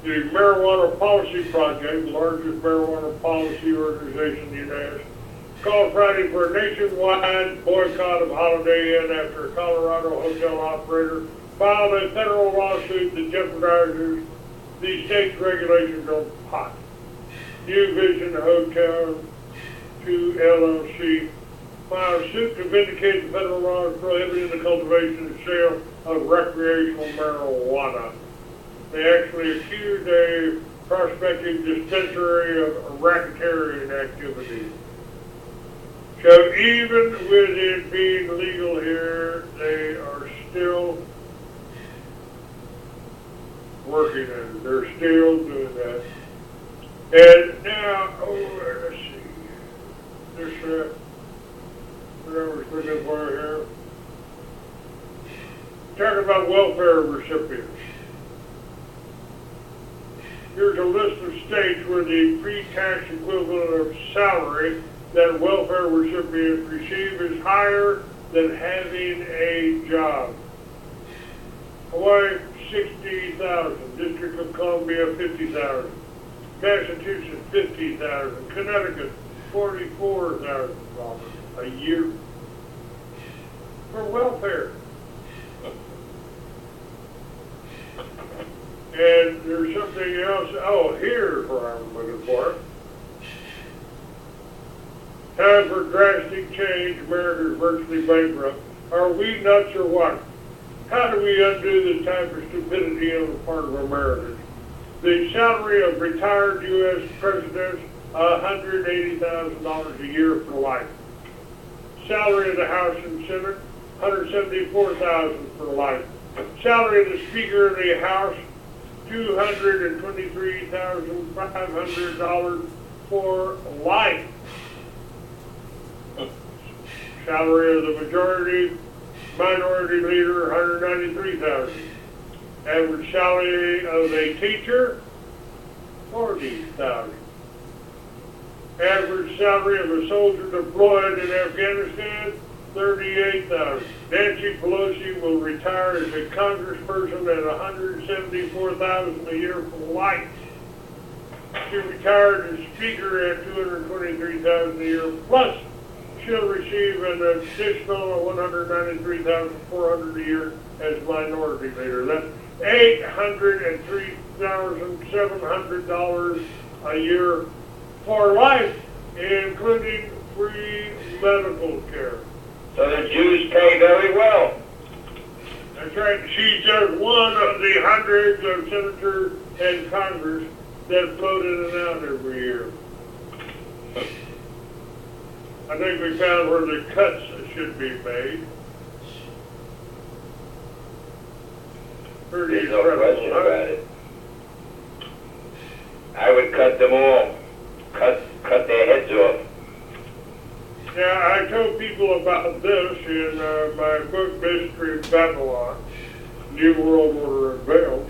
S1: The Marijuana Policy Project, the largest marijuana policy organization in the United States, called Friday for a nationwide boycott of Holiday Inn after a Colorado hotel operator filed a federal lawsuit that jeopardizes the state's regulations on pot. New Vision Hotel 2 LLC filed a suit to vindicate the federal laws prohibiting the cultivation and sale of recreational marijuana. They actually accused a prospective dispensary of racketeering activity. So even with it being legal here, they are still working at it. They're still doing that. And now, let's see. This, what I was looking for here. Talking about welfare recipients. Here's a list of states where the pre-tax equivalent of salary that welfare recipients receive is higher than having a job. Hawaii, 60,000. District of Columbia, 50,000. Massachusetts, 50,000. Connecticut, $44,000 a year for welfare. And there's something else. Oh, here's what I'm looking for. Time for drastic change. America's virtually bankrupt. Are we nuts or what? How do we undo the time for stupidity on the part of Americans? The salary of retired U.S. presidents, $180,000 a year for life. Salary of the House and Senate, $174,000 for life. Salary of the Speaker of the House, $223,500 for life. Salary of the minority leader, $193,000. Average salary of a teacher, $40,000. Average salary of a soldier deployed in Afghanistan, $38,000. Nancy Pelosi will retire as a congressperson at $174,000 a year for life. She retired as speaker at $223,000 a year, plus she'll receive an additional $193,400 a year as minority leader. That's $803,700 a year for life, including free medical care.
S2: So the Jews pay very well.
S1: That's right. She's just one of the hundreds of senators and Congress that float in and out every year. I think we found where the cuts should be made. Pretty
S2: There's no
S1: incredible,
S2: question
S1: huh?
S2: about it. I would cut them all. Cut their heads off.
S1: Now, I told people about this in my book, Mystery of Babylon, New World Order Unveiled.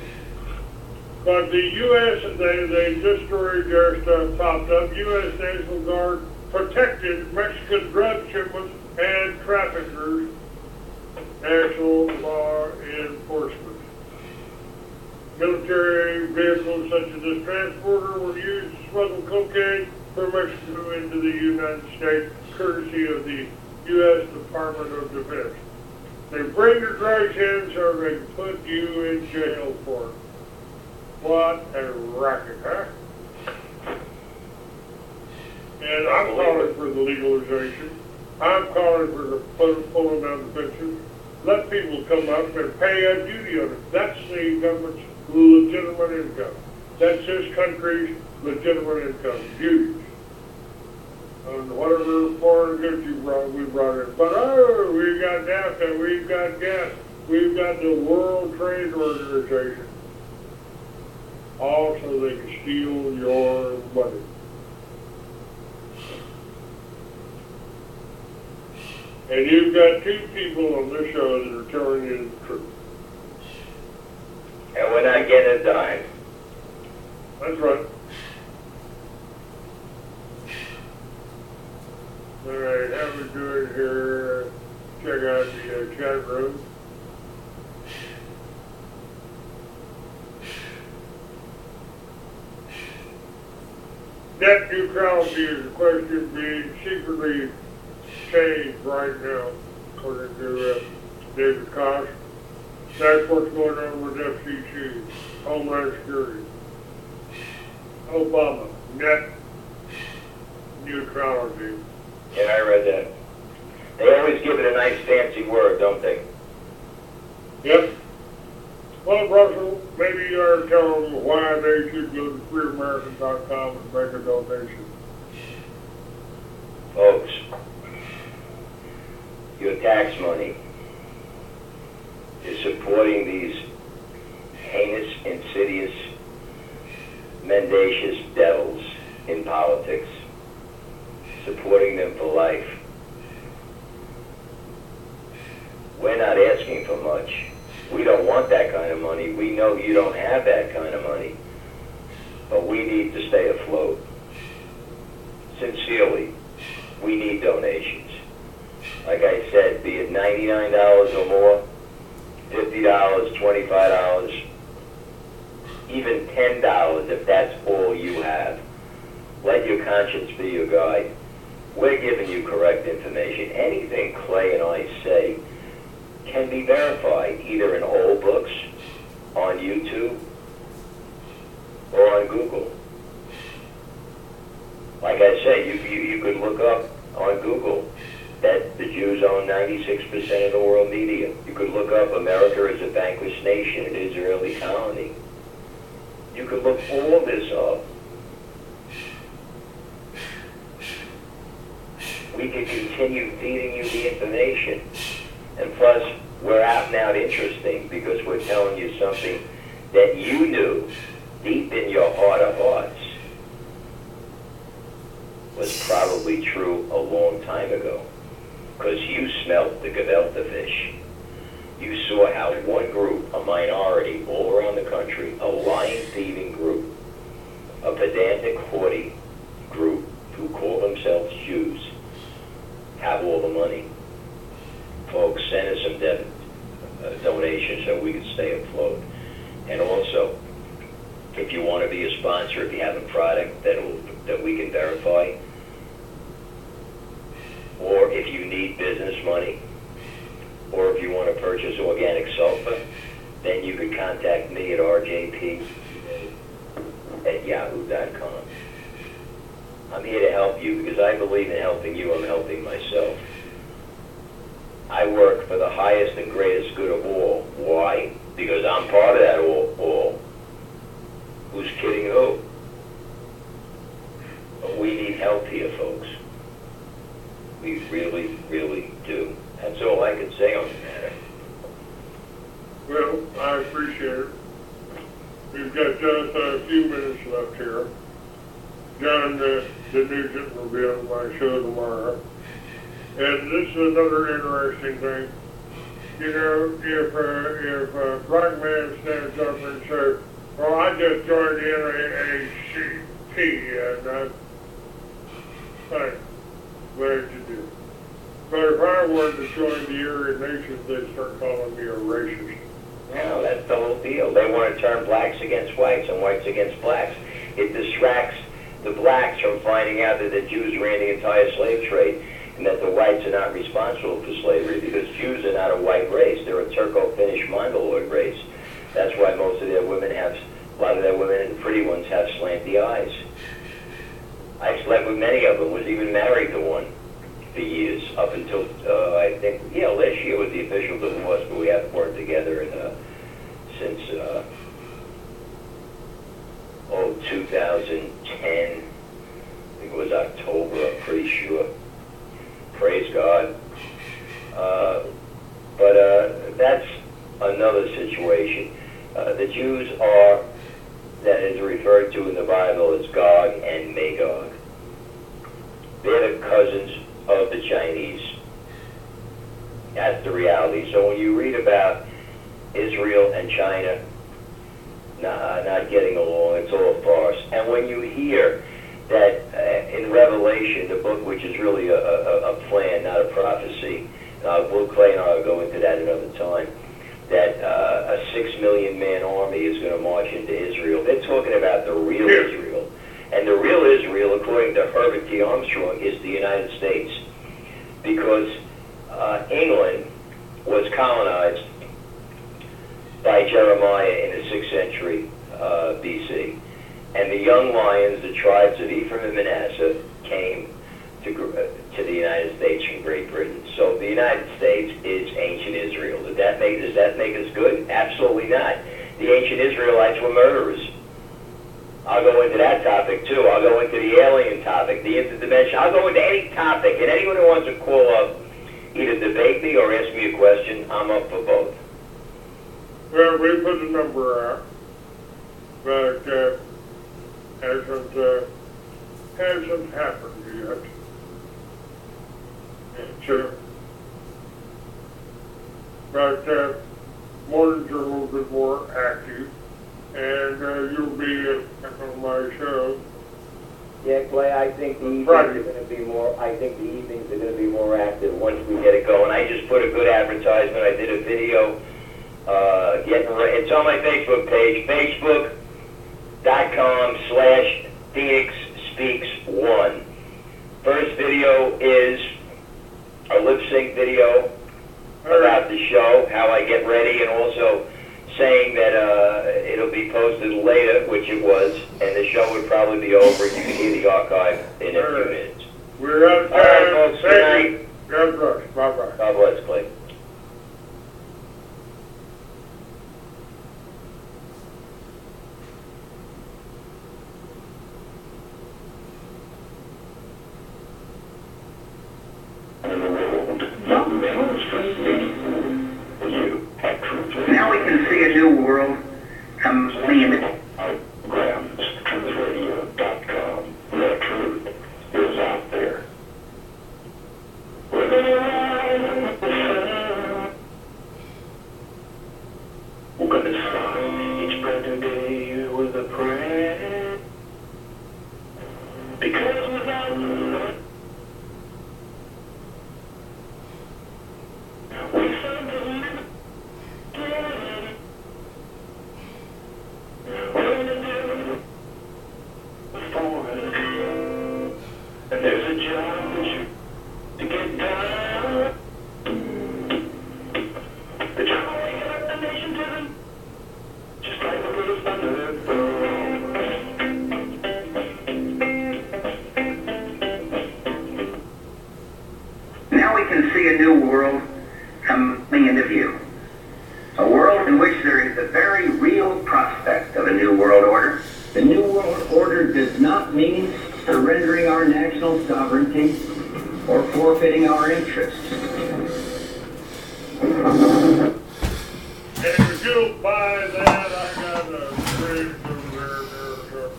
S1: But the U.S., this story just popped up, U.S. National Guard protected Mexican drug shipments and traffickers, national law enforcement. Military vehicles such as this transporter were used to smuggle cocaine from Mexico into the United States, courtesy of the U.S. Department of Defense. They bring your drugs in so they can put you in jail for it. What a racket, huh? And I'm calling for the legalization. I'm calling for the pulling down the fences. Let people come up and pay a duty on it. That's the government's legitimate income. That's this country's legitimate income, duties. on whatever foreign goods we brought in. But oh, we got NAFTA, we've got gas, we've got the World Trade Organization. All so they can steal your money. And you've got two people on this show that are telling you the truth.
S2: And we're not getting a dime.
S1: That's right. All right, how we doing here? Check out the chat room. Net neutrality is a question being secretly changed right now, according to David Koch. That's what's going on with FCC, Homeland Security. Obama, net neutrality.
S2: Yeah, I read that. They always give it a nice fancy word, don't they?
S1: Yep. Well, Russell, maybe you ought to tell them why they should go to freeamerican.com and make a donation.
S2: Folks, your tax money is supporting these heinous, insidious, mendacious devils in politics, supporting them for life. We're not asking for much. We don't want that kind of money. We know you don't have that kind of money. But we need to stay afloat. Sincerely, we need donations. Like I said, be it $99 or more, $50, $25, even $10 if that's all you have. Let your conscience be your guide. We're giving you correct information. Anything Clay and I say can be verified either in old books, on YouTube, or on Google. Like I say, you could look up on Google that the Jews own 96% of the world media. You could look up America is a vanquished nation, an Israeli colony. You could look all this up. We can continue feeding you the information. And plus, we're out and out interesting because we're telling you something that you knew deep in your heart of hearts was probably true a long time ago. Because you smelt the gefilte fish. You saw how one group, a minority all around the country, a lying, thieving group, a pedantic, haughty group who call themselves Jews, have all the money. Folks, send us some donations so we can stay afloat. And also, if you want to be a sponsor, if you have a product that we can verify, or if you need business money, or if you want to purchase organic sulfur, then you can contact me at rjp@yahoo.com. I'm here to help you because I believe in helping you. I'm helping myself. I work for the highest and greatest good of all. Why? Because I'm part of that all. Who's kidding who? But we need help here, folks. We really, really do. That's all I can say on the matter.
S1: Well, I appreciate it. We've got just a few minutes left here. John Nugent will be on my show tomorrow. And this is another interesting thing. You know, if a black man stands up and says, well, I just joined the NAACP, and I'm like, glad you do. But if I were to join the Aryan Nations, they'd start calling me a racist.
S2: No, that's the whole deal. They want to turn blacks against whites and whites against blacks. It distracts the blacks from finding out that the Jews ran the entire slave trade and that the whites are not responsible for slavery because Jews are not a white race. They're a Turco-Finnish Mongoloid race. That's why most of their women have, a lot of their women and pretty ones have slanty eyes. I slept with many of them, was even married to one for years, up until, I think, last year was the official divorce, but we haven't worked together since, 2010. I think it was October, I'm pretty sure. Praise God. But that's another situation. The Jews are, that is referred to in the Bible as Gog and Magog. They're the cousins of the Chinese. That's the reality. So when you read about Israel and China not getting along, it's all a farce. And when you hear that in Revelation, the book which is really a plan, not a prophecy, Will Clay and I will go into that another time, that a 6 million man army is going to march into Israel. They're talking about the real Israel. And the real Israel, according to Herbert T. Armstrong, is the United States. Because England was colonized by Jeremiah in the 6th century BC. And the young lions, the tribes of Ephraim and Manasseh, came to the United States from Great Britain. So the United States is ancient Israel. Does that make us good? Absolutely not. The ancient Israelites were murderers. I'll go into that topic too. I'll go into the alien topic, the interdimension. I'll go into any topic. And anyone who wants to call up, either debate me or ask me a question, I'm up for both.
S1: Well, we put a number out, but hasn't happened yet. Sure. But mornings are a little bit more active, and you'll be on my show.
S2: Yeah, Clay, I think the evenings
S1: Right.
S2: are going to be more. I think the evenings are going to be more active once we get it going. I just put a good advertisement. I did a video. It's on my Facebook page, facebook.com/PhoenixSpeaks1. First video is a lip sync video about the show, how I get ready, and also saying that it'll be posted later, which it was, and the show would probably be over. You can hear the archive in a few minutes.
S1: We're out of
S2: All right,
S1: time.
S2: folks, good night.
S1: God bless. Bye-bye.
S2: God bless, Clay.
S5: Now we can see a new world coming in.
S6: TruthRadio.com. The truth is out there. We're gonna rise in the sun. We're gonna start each brand new day with a prayer. Because without love, we serve the living. And there's a job to get done. The job of waking up the nation to the, just like the birds under their
S5: Now we can see a new world coming into view. A world in which there is a very real prospect of a new world order.
S7: The New World Order does not mean surrendering our national sovereignty or forfeiting our interests.
S1: And if you'll buy that, I got a fridge over there.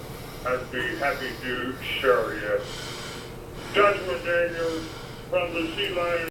S1: I'd be happy to show you. Joshua Daniels from the Sea Lion.